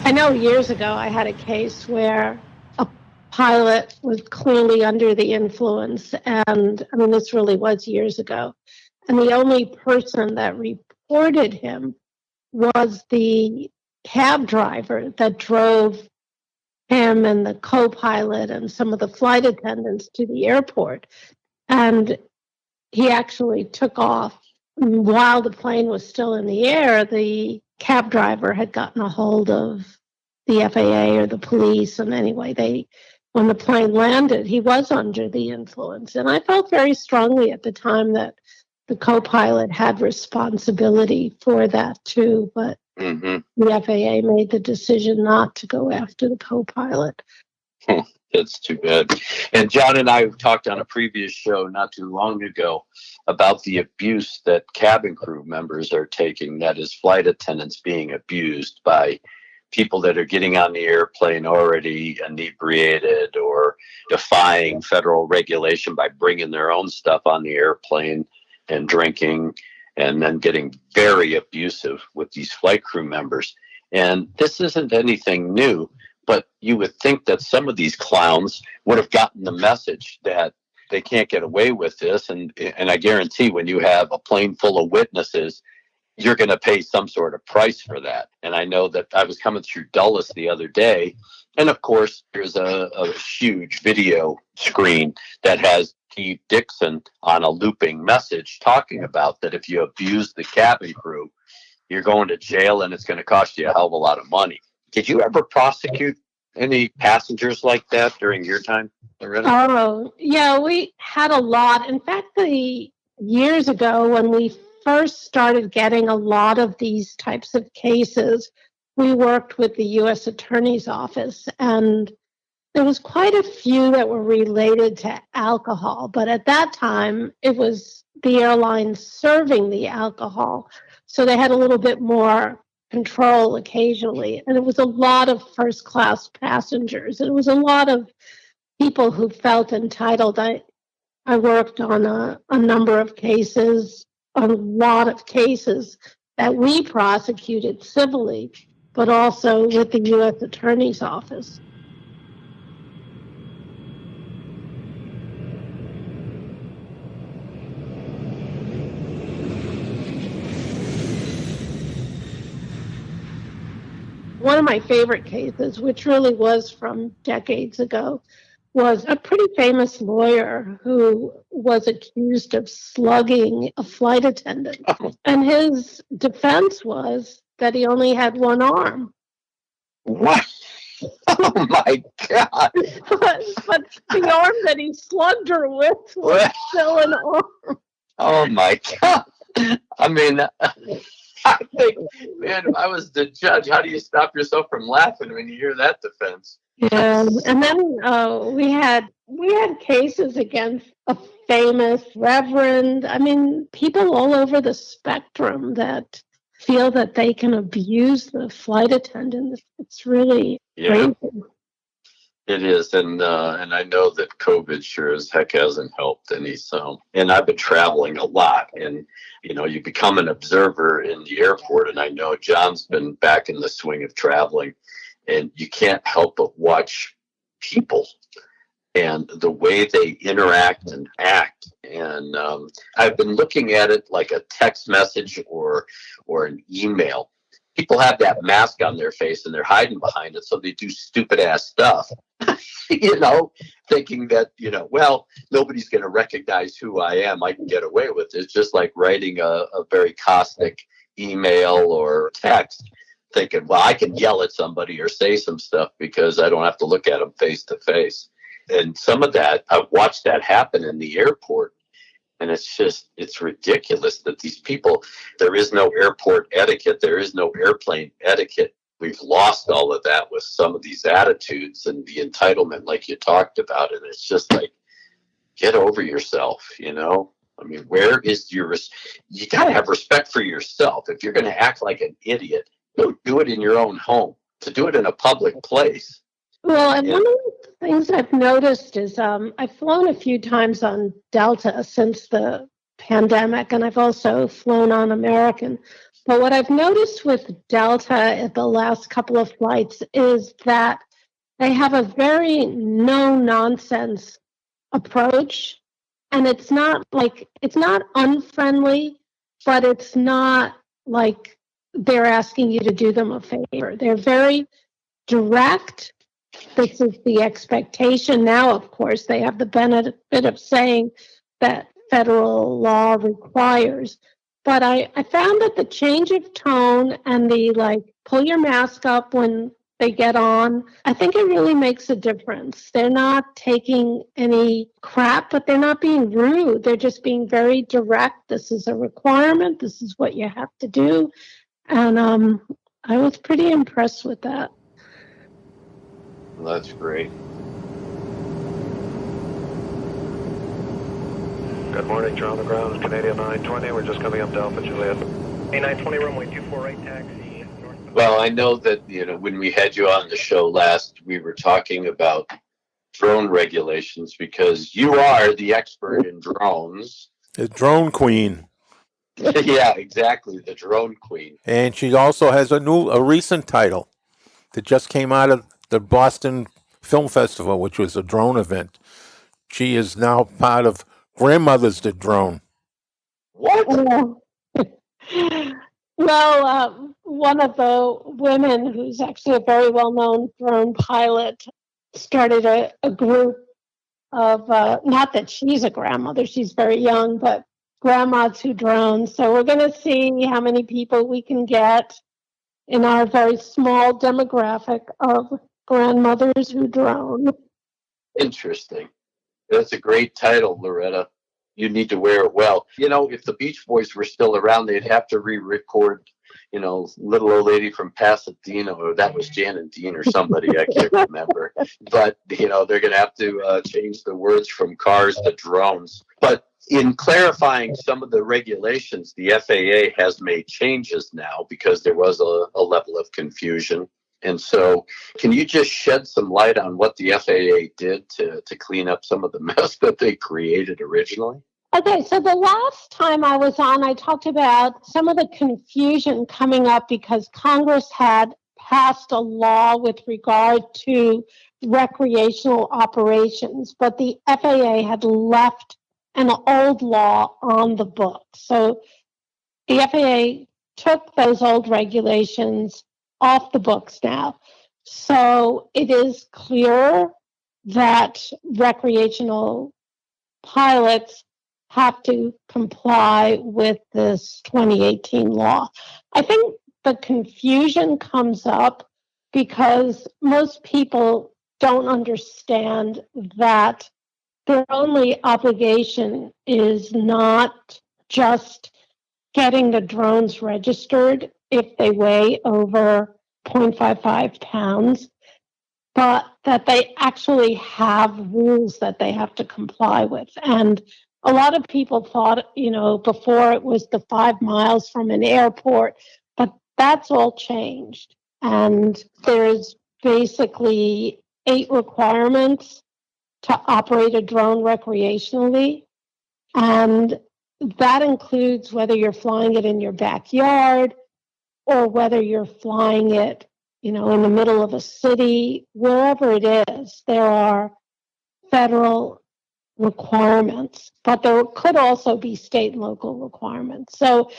I know years ago I had a case where a pilot was clearly under the influence, and I mean, this really was years ago, and the only person that reported him was the cab driver that drove him and the co-pilot and some of the flight attendants to the airport. And he actually took off. While the plane was still in the air, the cab driver had gotten a hold of the FAA or the police. And anyway, when the plane landed, he was under the influence. And I felt very strongly at the time that the co-pilot had responsibility for that too, but the FAA made the decision not to go after the co-pilot. That's too bad. And John and I talked on a previous show not too long ago about the abuse that cabin crew members are taking, that is, flight attendants being abused by people that are getting on the airplane already inebriated or defying federal regulation by bringing their own stuff on the airplane and drinking, and then getting very abusive with these flight crew members. And this isn't anything new, but you would think that some of these clowns would have gotten the message that they can't get away with this. And I guarantee when you have a plane full of witnesses, you're going to pay some sort of price for that. And I know that I was coming through Dulles the other day, and of course, there's a huge video screen that has Steve Dixon on a looping message talking about that if you abuse the cabin crew, you're going to jail and it's going to cost you a hell of a lot of money. Did you ever prosecute any passengers like that during your time, Loretta? Oh, yeah, we had a lot. In fact, years ago when we first started getting a lot of these types of cases, we worked with the U.S. Attorney's Office, and there was quite a few that were related to alcohol. But at that time, it was the airlines serving the alcohol, so they had a little bit more control occasionally. And it was a lot of first-class passengers. It was a lot of people who felt entitled. I worked on a number of cases, a lot of cases that we prosecuted civilly, but also with the U.S. Attorney's Office. One of my favorite cases, which really was from decades ago, was a pretty famous lawyer who was accused of slugging a flight attendant. And his defense was that he only had one arm. What? Oh my God. but the arm that he slugged her with was still an arm. Oh my God. I mean, I think, man, if I was the judge, how do you stop yourself from laughing when you hear that defense? Yeah, and then we had cases against a famous reverend. I mean, people all over the spectrum that feel that they can abuse the flight attendants. It's really crazy. It is, and I know that COVID sure as heck hasn't helped any. So, and I've been traveling a lot, and you become an observer in the airport, and I know John's been back in the swing of traveling, and you can't help but watch people and the way they interact and act. And I've been looking at it like a text message or an email. People have that mask on their face and they're hiding behind it, so they do stupid ass stuff, thinking that, well, nobody's going to recognize who I am. I can get away with it. It's just like writing a very caustic email or text thinking, well, I can yell at somebody or say some stuff because I don't have to look at them face to face. And some of that, I've watched that happen in the airport. And it's ridiculous that these people, there is no airport etiquette. There is no airplane etiquette. We've lost all of that with some of these attitudes and the entitlement like you talked about. And it's just like, get over yourself, you know? I mean, where is you got to have respect for yourself. If you're going to act like an idiot, don't do it in your own home. To do it in a public place. Well, and one of the things I've noticed is I've flown a few times on Delta since the pandemic, and I've also flown on American. But what I've noticed with Delta at the last couple of flights is that they have a very no-nonsense approach. And it's not unfriendly, but it's not like they're asking you to do them a favor. They're very direct. This is the expectation. Now, of course, they have the benefit of saying that federal law requires. But I found that the change of tone and the pull your mask up when they get on, I think it really makes a difference. They're not taking any crap, but they're not being rude. They're just being very direct. This is a requirement. This is what you have to do. And I was pretty impressed with that. Well, that's great. Good morning, you're on the ground, Canadian 920. We're just coming up to Alpha Juliet. A920, runway 248, taxi northbound. Well, I know that, when we had you on the show last, we were talking about drone regulations because you are the expert in drones. The drone queen. Yeah, exactly, the drone queen. And she also has a recent title that just came out of the Boston Film Festival, which was a drone event. She is now part of Grandmothers Did Drone. What? Well, one of the women who's actually a very well-known drone pilot started a group of, not that she's a grandmother, she's very young, but grandmas who drone. So we're going to see how many people we can get in our very small demographic of grandmothers who drone. Interesting. That's a great title, Loretta. You need to wear it well. If the Beach Boys were still around, they'd have to re-record, Little Old Lady from Pasadena, or that was Jan and Dean or somebody, I can't remember. But, they're going to have to change the words from cars to drones. But in clarifying some of the regulations, the FAA has made changes now because there was a level of confusion. And so can you just shed some light on what the FAA did to clean up some of the mess that they created originally? Okay, so the last time I was on, I talked about some of the confusion coming up because Congress had passed a law with regard to recreational operations, but the FAA had left an old law on the books. So the FAA took those old regulations off the books now. So it is clear that recreational pilots have to comply with this 2018 law. I think the confusion comes up because most people don't understand that their only obligation is not just getting the drones registered if they weigh over 0.55 pounds, but that they actually have rules that they have to comply with. And a lot of people thought, before it was the 5 miles from an airport, but that's all changed. And there's basically 8 requirements to operate a drone recreationally. And that includes whether you're flying it in your backyard or whether you're flying it, in the middle of a city, wherever it is, there are federal requirements, but there could also be state and local requirements. So,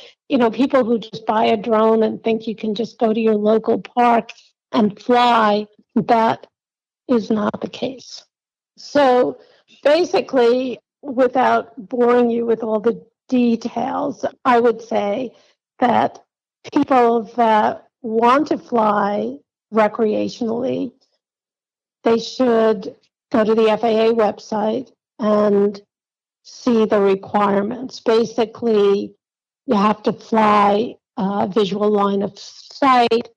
people who just buy a drone and think you can just go to your local park and fly, that is not the case. So basically, without boring you with all the details, I would say that people that want to fly recreationally, they should go to the FAA website and see the requirements. Basically, you have to fly visual line of sight.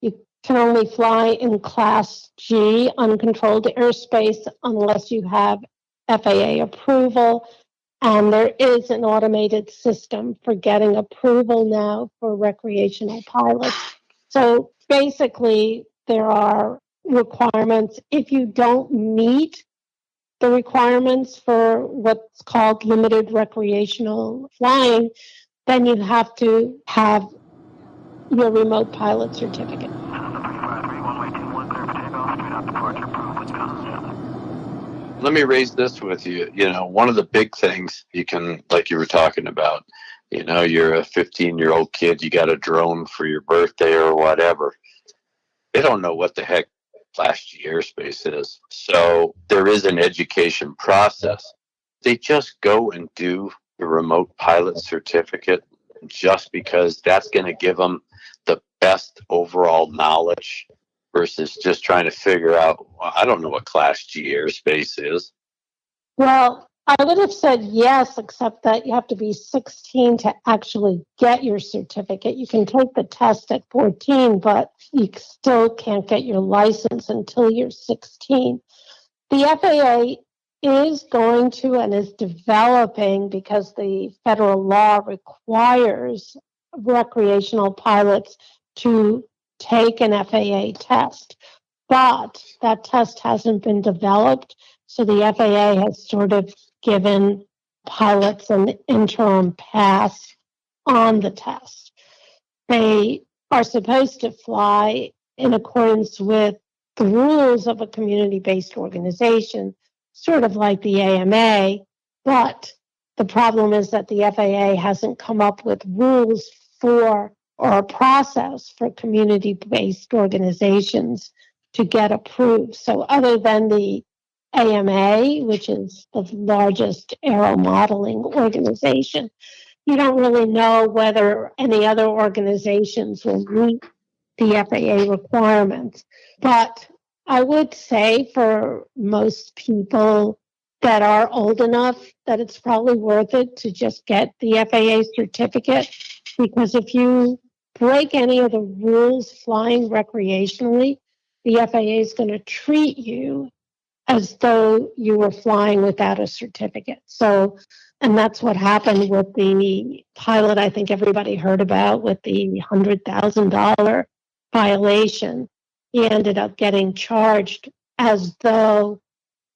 You can only fly in Class G, uncontrolled airspace, unless you have FAA approval. And there is an automated system for getting approval now for recreational pilots. So basically, there are requirements. If you don't meet the requirements for what's called limited recreational flying, then you have to have your remote pilot certificate. Let me raise this with you. One of the big things you can, like you were talking about, you're a 15-year-old kid, you got a drone for your birthday or whatever. They don't know what the heck Class G airspace is. So there is an education process. They just go and do the remote pilot certificate just because that's going to give them the best overall knowledge versus just trying to figure out, well, I don't know what Class G airspace is. Well, I would have said yes, except that you have to be 16 to actually get your certificate. You can take the test at 14, but you still can't get your license until you're 16. The FAA is going to and is developing, because the federal law requires recreational pilots to take an FAA test, but that test hasn't been developed. So the FAA has sort of given pilots an interim pass on the test. They are supposed to fly in accordance with the rules of a community-based organization, sort of like the AMA, but the problem is that the FAA hasn't come up with rules for or a process for community-based organizations to get approved. So other than the AMA, which is the largest aero modeling organization, you don't really know whether any other organizations will meet the FAA requirements. But I would say for most people that are old enough that it's probably worth it to just get the FAA certificate, because if you break any of the rules flying recreationally, the FAA is going to treat you as though you were flying without a certificate. So, and that's what happened with the pilot I think everybody heard about with the $100,000 violation. He ended up getting charged as though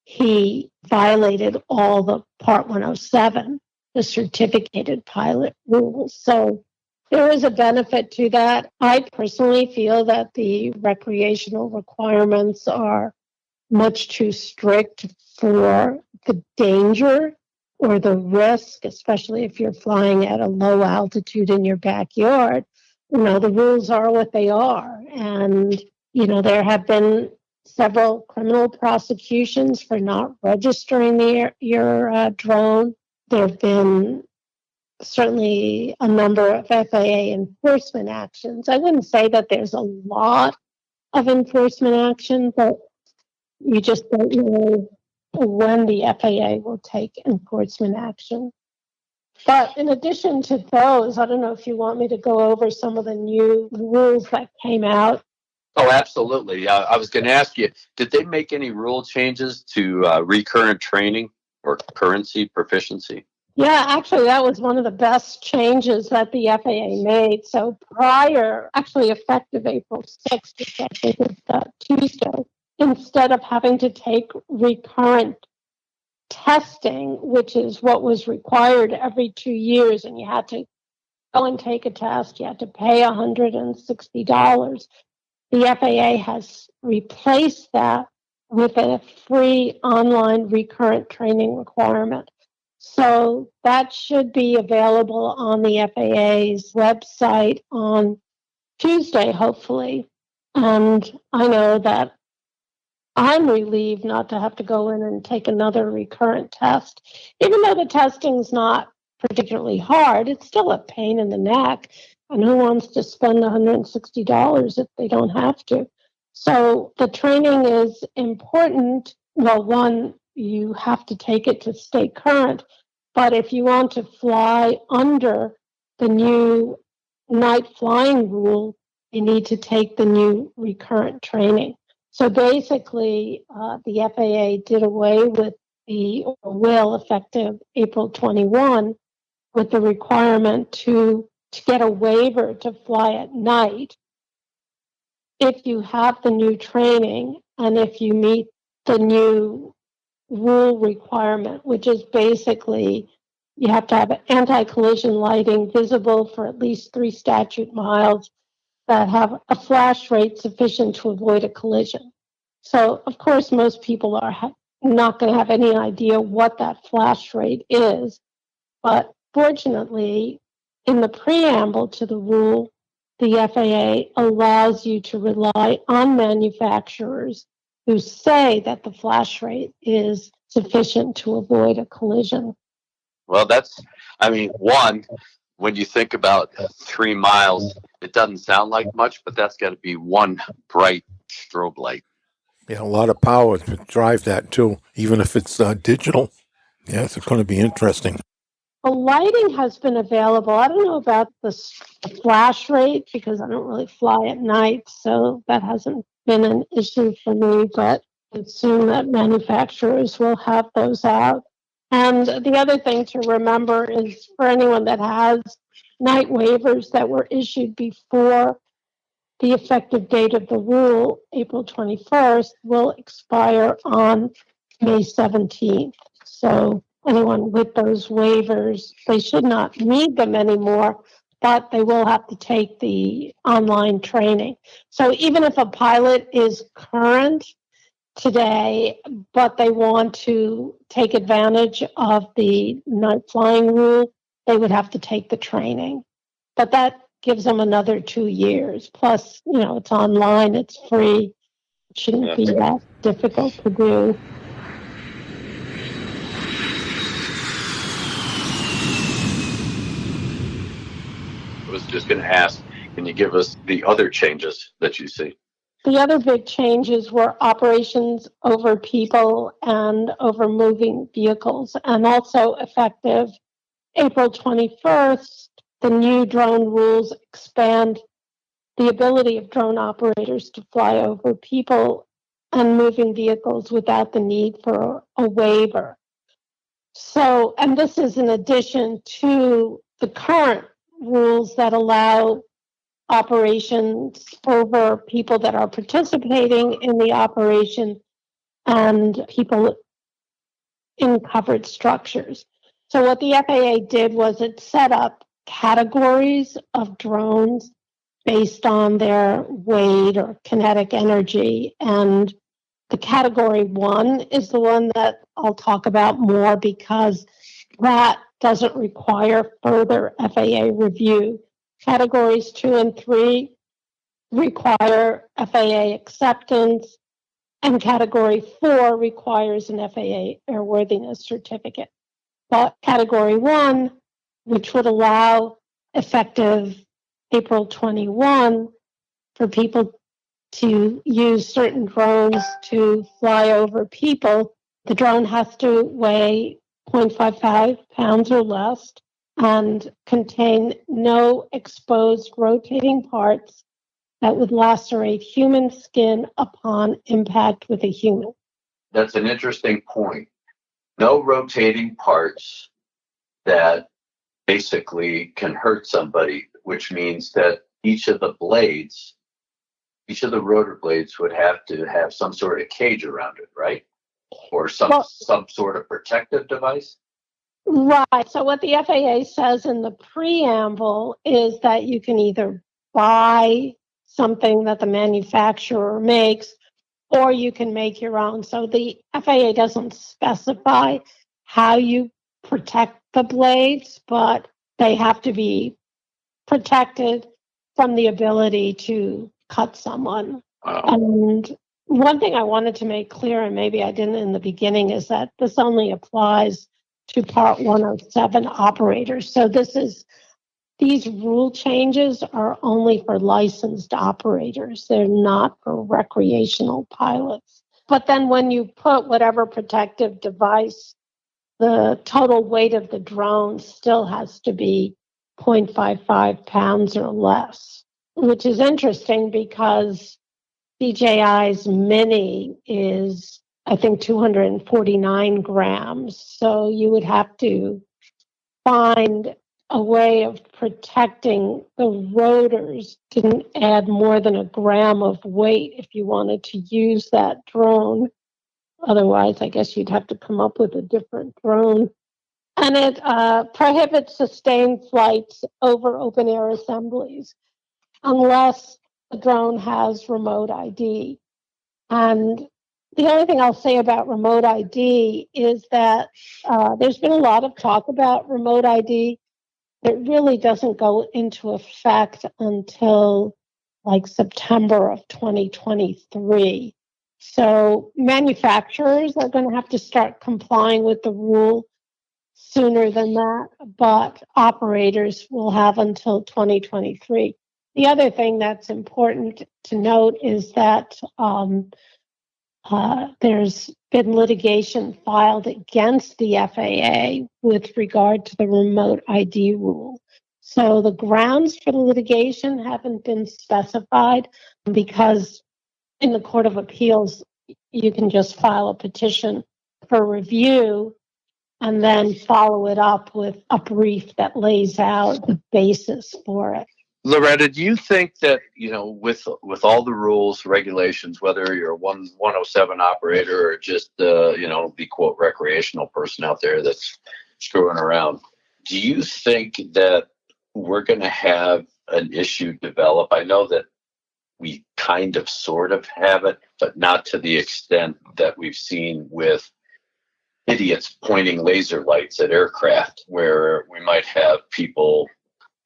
he violated all the Part 107, the certificated pilot rules. So there is a benefit to that. I personally feel that the recreational requirements are much too strict for the danger or the risk, especially if you're flying at a low altitude in your backyard. The rules are what they are. And, there have been several criminal prosecutions for not registering your drone. There have been certainly a number of FAA enforcement actions. I wouldn't say that there's a lot of enforcement action, but you just don't know when the FAA will take enforcement action. But in addition to those, I don't know if you want me to go over some of the new rules that came out. Oh, absolutely. I was going to ask you, did they make any rule changes to recurrent training or currency proficiency? Yeah, actually, that was one of the best changes that the FAA made. So prior, actually effective April 6th, which I think is Tuesday, instead of having to take recurrent testing, which is what was required every 2 years, and you had to go and take a test, you had to pay $160. The FAA has replaced that with a free online recurrent training requirement. So that should be available on the FAA's website on Tuesday, hopefully. And I know that I'm relieved not to have to go in and take another recurrent test. Even though the testing's not particularly hard, it's still a pain in the neck. And who wants to spend $160 if they don't have to? So the training is important. Well, one, you have to take it to stay current. But if you want to fly under the new night flying rule, you need to take the new recurrent training. So basically, the FAA did away with will effective April 21 with the requirement to get a waiver to fly at night if you have the new training and if you meet the new rule requirement, which is basically you have to have anti-collision lighting visible for at least 3 statute miles that have a flash rate sufficient to avoid a collision. So, of course, most people are not going to have any idea what that flash rate is. But fortunately, in the preamble to the rule, the FAA allows you to rely on manufacturers who say that the flash rate is sufficient to avoid a collision. Well, one, when you think about 3 miles, it doesn't sound like much, but that's got to be one bright strobe light. Yeah, a lot of power to drive that too, even if it's digital. Yeah, it's going to be interesting. The lighting has been available. I don't know about the flash rate because I don't really fly at night, so that hasn't been an issue for me, but I assume that manufacturers will have those out. And the other thing to remember is for anyone that has night waivers that were issued before the effective date of the rule, April 21st, will expire on May 17th. So anyone with those waivers, they should not need them anymore, but they will have to take the online training. So even if a pilot is current today, but they want to take advantage of the night flying rule, they would have to take the training. But that gives them another 2 years. Plus, it's online, it's free. It shouldn't be that difficult to do. I was just going to ask, can you give us the other changes that you see? The other big changes were operations over people and over moving vehicles, and also effective April 21st, the new drone rules expand the ability of drone operators to fly over people and moving vehicles without the need for a waiver. So, and this is in addition to the current rules that allow operations over people that are participating in the operation and people in covered structures. So what the FAA did was it set up categories of drones based on their weight or kinetic energy. And the category 1 is the one that I'll talk about more because that doesn't require further FAA review. Categories 2 and 3 require FAA acceptance, and category 4 requires an FAA airworthiness certificate. But category 1, which would allow effective April 21 for people to use certain drones to fly over people, the drone has to weigh 0.55 pounds or less and contain no exposed rotating parts that would lacerate human skin upon impact with a human. That's an interesting point. No rotating parts that basically can hurt somebody, which means that each of the rotor blades would have to have some sort of cage around it, right? Or some sort of protective device? Right. So what the FAA says in the preamble is that you can either buy something that the manufacturer makes, or you can make your own. So the FAA doesn't specify how you protect the blades, but they have to be protected from the ability to cut someone. Wow. And one thing I wanted to make clear, and maybe I didn't in the beginning, is that this only applies to Part 107 operators. So this is these rule changes are only for licensed operators. They're not for recreational pilots. But then when you put whatever protective device, the total weight of the drone still has to be 0.55 pounds or less, which is interesting because DJI's Mini is, I think, 249 grams. So you would have to find a way of protecting the rotors, didn't add more than a gram of weight if you wanted to use that drone. Otherwise, I guess you'd have to come up with a different drone. And it prohibits sustained flights over open air assemblies unless the drone has remote ID. And the only thing I'll say about remote ID is that there's been a lot of talk about remote ID. It really doesn't go into effect until like September of 2023. So manufacturers are going to have to start complying with the rule sooner than that, but operators will have until 2023. The other thing that's important to note is that there's been litigation filed against the FAA with regard to the remote ID rule. So the grounds for the litigation haven't been specified because in the Court of Appeals, you can just file a petition for review and then follow it up with a brief that lays out the basis for it. Loretta, do you think that, with all the rules, regulations, whether you're a 107 operator or just, the quote recreational person out there that's screwing around, do you think that we're going to have an issue develop? I know that we kind of sort of have it, but not to the extent that we've seen with idiots pointing laser lights at aircraft, where we might have people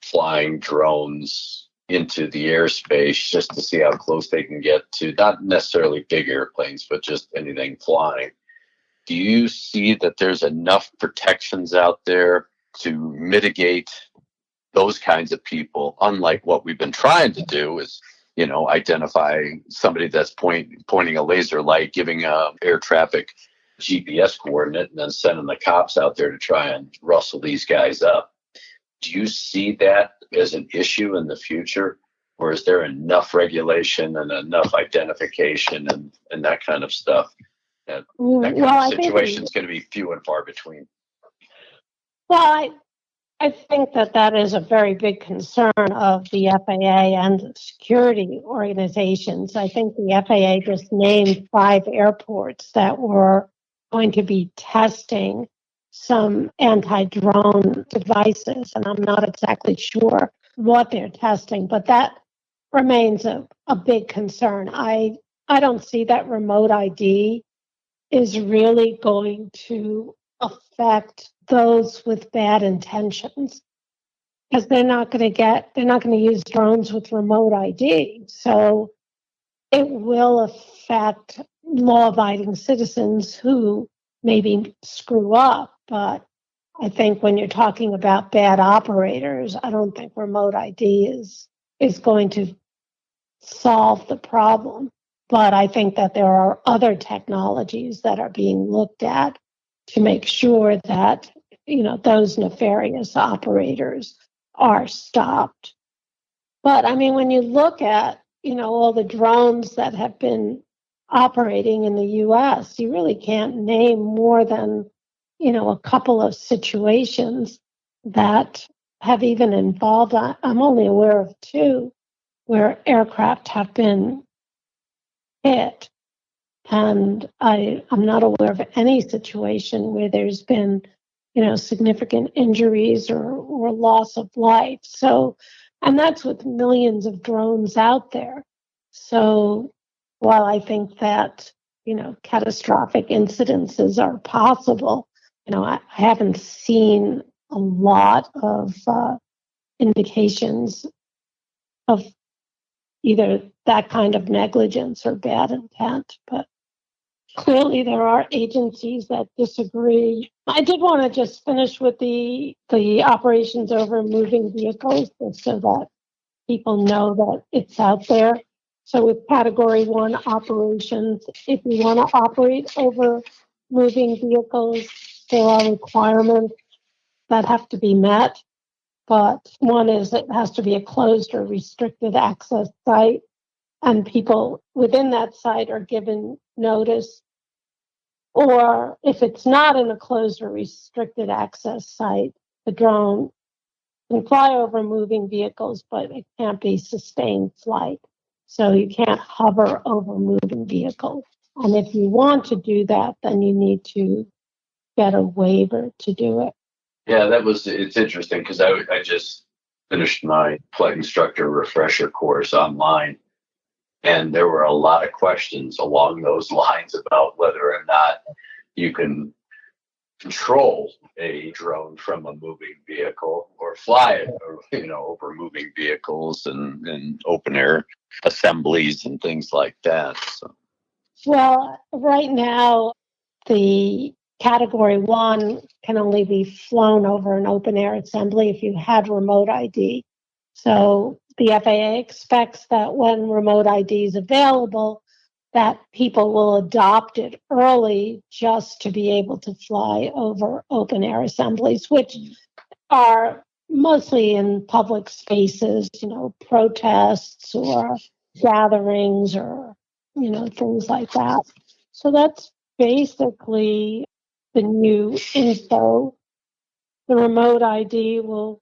flying drones into the airspace just to see how close they can get to not necessarily big airplanes, but just anything flying. Do you see that there's enough protections out there to mitigate those kinds of people, unlike what we've been trying to do is, identify somebody that's pointing a laser light, giving air traffic GPS coordinate, and then sending the cops out there to try and rustle these guys up? Do you see that as an issue in the future, or is there enough regulation and enough identification and that kind of stuff that kind of situation is going to be few and far between? Well, I think that is a very big concern of the FAA and security organizations. I think the FAA just named 5 airports that were going to be testing some anti-drone devices, and I'm not exactly sure what they're testing, but that remains a big concern. I don't see that remote ID is really going to affect those with bad intentions, because they're not going to use drones with remote ID. So it will affect law-abiding citizens who maybe screw up. But I think when you're talking about bad operators, I don't think remote ID is going to solve the problem. But I think that there are other technologies that are being looked at to make sure that, those nefarious operators are stopped. But I mean, when you look at, all the drones that have been operating in the US, you really can't name more than, a couple of situations that have even involved. I'm only aware of 2 where aircraft have been hit. And I'm not aware of any situation where there's been, significant injuries or loss of life. So, and that's with millions of drones out there. So while I think that, catastrophic incidences are possible, I haven't seen a lot of indications of either that kind of negligence or bad intent. But clearly there are agencies that disagree. I did want to just finish with the operations over moving vehicles, just so that people know that it's out there. So with category 1 operations, if you want to operate over moving vehicles, there are requirements that have to be met. But one is it has to be a closed or restricted access site, and people within that site are given notice. Or if it's not in a closed or restricted access site, the drone can fly over moving vehicles, but it can't be sustained flight. So you can't hover over moving vehicles. And if you want to do that, then you need to get a waiver to do it. Yeah, it's interesting because I just finished my flight instructor refresher course online. And there were a lot of questions along those lines about whether or not you can control a drone from a moving vehicle or fly it, or, over moving vehicles and open air assemblies and things like that. So. Well, right now, the category 1 can only be flown over an open air assembly if you had remote ID. So the FAA expects that when remote ID is available, that people will adopt it early just to be able to fly over open air assemblies, which are mostly in public spaces, protests or gatherings or, things like that. So that's basically the new info. The remote ID will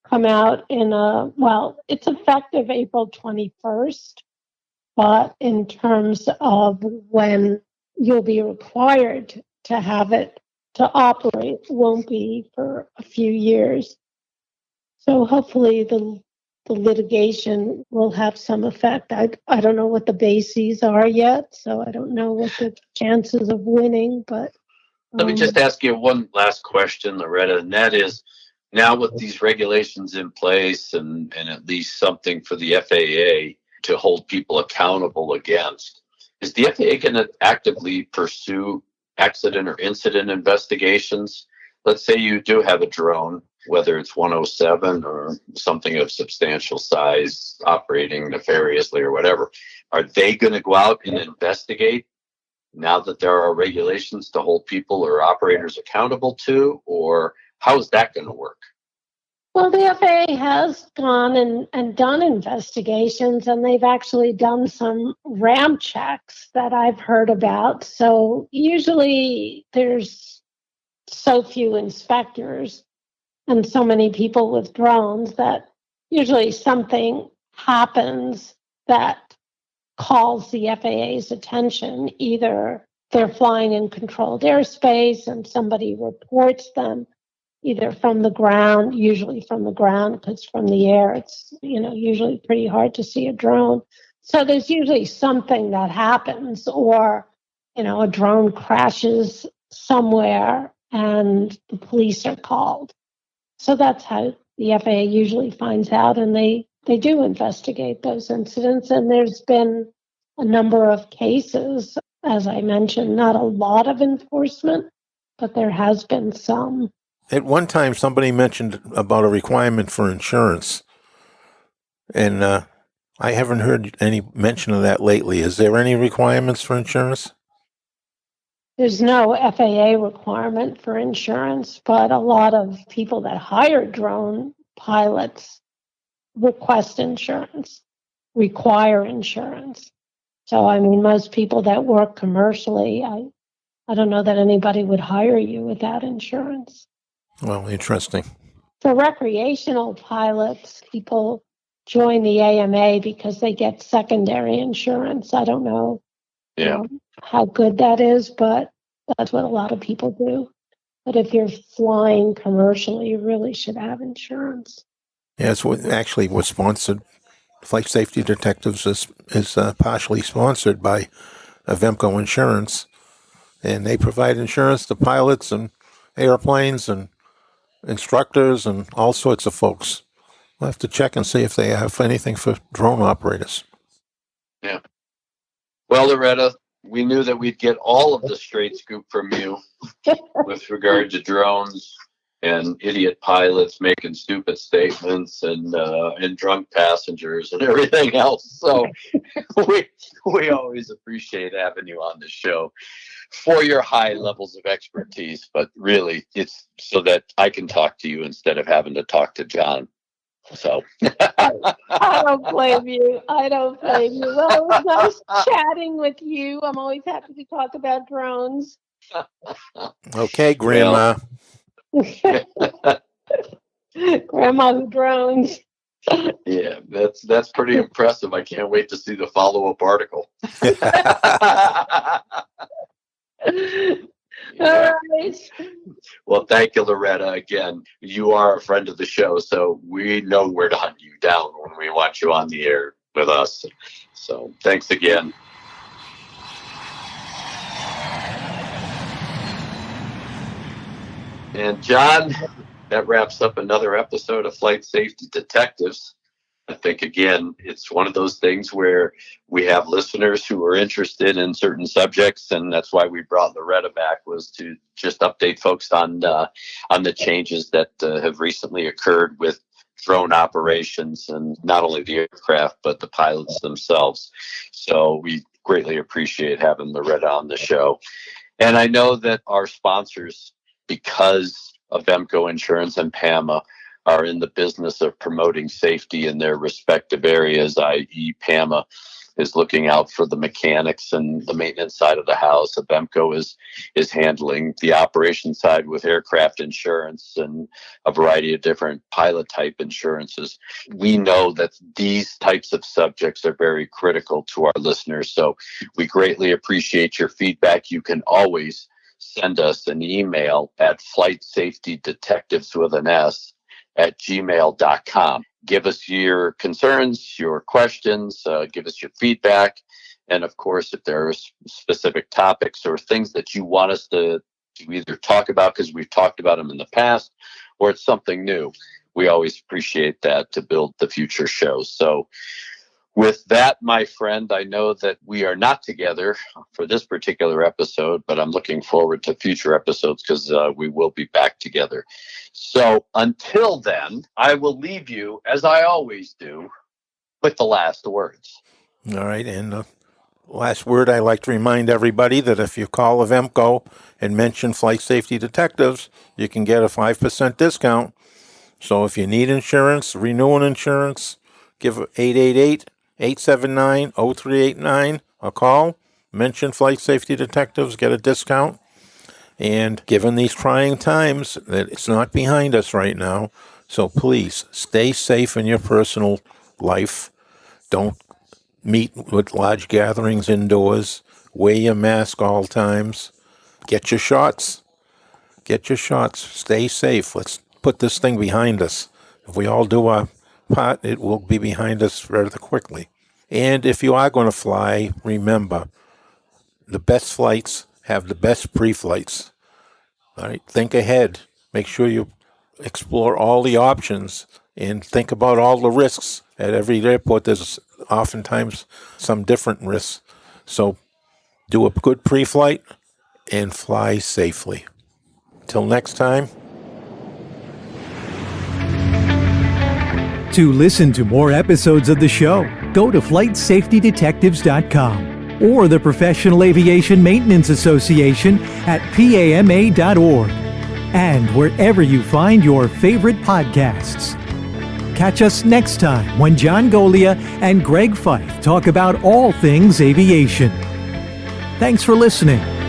come out it's effective April 21st, but in terms of when you'll be required to have it to operate, won't be for a few years. So hopefully the litigation will have some effect. I don't know what the bases are yet, so I don't know what the chances of winning, but Let me just ask you one last question, Loretta, and that is, now with these regulations in place and at least something for the FAA to hold people accountable against, is the FAA going to actively pursue accident or incident investigations? Let's say you do have a drone, whether it's 107 or something of substantial size operating nefariously or whatever. Are they going to go out and investigate now that there are regulations to hold people or operators accountable to, or how is that going to work? Well, the FAA has gone and done investigations, and they've actually done some ramp checks that I've heard about. So usually there's so few inspectors and so many people with drones that usually something happens that calls the FAA's attention. Either they're flying in controlled airspace and somebody reports them, either from the ground, usually from the ground, because from the air, it's, usually pretty hard to see a drone. So there's usually something that happens, or, a drone crashes somewhere and the police are called. So that's how the FAA usually finds out, and they do investigate those incidents. And there's been a number of cases, as I mentioned, not a lot of enforcement, but there has been some. At one time, somebody mentioned about a requirement for insurance, and I haven't heard any mention of that lately. Is there any requirements for insurance? There's no FAA requirement for insurance, but a lot of people that hire drone pilots request insurance, require insurance. So, most people that work commercially, I don't know that anybody would hire you without insurance. Well, interesting. For recreational pilots, people join the AMA because they get secondary insurance. I don't know how good that is, but that's what a lot of people do. But if you're flying commercially, you really should have insurance. Yeah, it's actually was sponsored. Flight Safety Detectives is partially sponsored by Avemco Insurance, and they provide insurance to pilots and airplanes and instructors and all sorts of folks. We'll have to check and see if they have anything for drone operators. Yeah. Well, Loretta, we knew that we'd get all of the straight scoop from you with regard to drones and idiot pilots making stupid statements and drunk passengers and everything else. So we always appreciate having you on the show for your high levels of expertise. But really, it's so that I can talk to you instead of having to talk to John. So I don't blame you. Well, it was nice chatting with you. I'm always happy to talk about drones. Okay, Grandma. Grandma who drones. Yeah, that's pretty impressive. I can't wait to see the follow-up article. Yeah. All right. Well, thank you, Loretta. Again, you are a friend of the show, so we know where to hunt you down when we want you on the air with us. So thanks again. And John, that wraps up another episode of Flight Safety Detectives. I think, again, it's one of those things where we have listeners who are interested in certain subjects, and that's why we brought Loretta back, was to just update folks on the changes that have recently occurred with drone operations, and not only the aircraft, but the pilots themselves. So we greatly appreciate having Loretta on the show. And I know that our sponsors, because of Emco Insurance and PAMA, are in the business of promoting safety in their respective areas, i.e. PAMA is looking out for the mechanics and the maintenance side of the house. Emco is handling the operation side with aircraft insurance and a variety of different pilot type insurances. We know that these types of subjects are very critical to our listeners, so we greatly appreciate your feedback. You can always send us an email at flightsafetydetectives with an S at gmail.com. Give us your concerns, your questions, give us your feedback. And of course, if there are specific topics or things that you want us to either talk about because we've talked about them in the past, or it's something new, we always appreciate that to build the future shows. So with that, my friend, I know that we are not together for this particular episode, but I'm looking forward to future episodes because we will be back together. So until then, I will leave you, as I always do, with the last words. All right, and the last word, I like to remind everybody that if you call Emco and mention Flight Safety Detectives, you can get a 5% discount. So if you need insurance, renewing insurance, give 888-879-0389 a call, mention Flight Safety Detectives, get a discount. And given these trying times, that it's not behind us right now, so please stay safe in your personal life. Don't meet with large gatherings indoors. Wear your mask all times. Get your shots. Stay safe. Let's put this thing behind us. If we all do our part, it will be behind us rather quickly. And if you are going to fly, remember, the best flights have the best pre-flights. All right, think ahead. Make sure you explore all the options and think about all the risks. At every airport, there's oftentimes some different risks. So do a good pre-flight and fly safely. Till next time. To listen to more episodes of the show, go to flightsafetydetectives.com or the Professional Aviation Maintenance Association at PAMA.org and wherever you find your favorite podcasts. Catch us next time when John Golia and Greg Fife talk about all things aviation. Thanks for listening.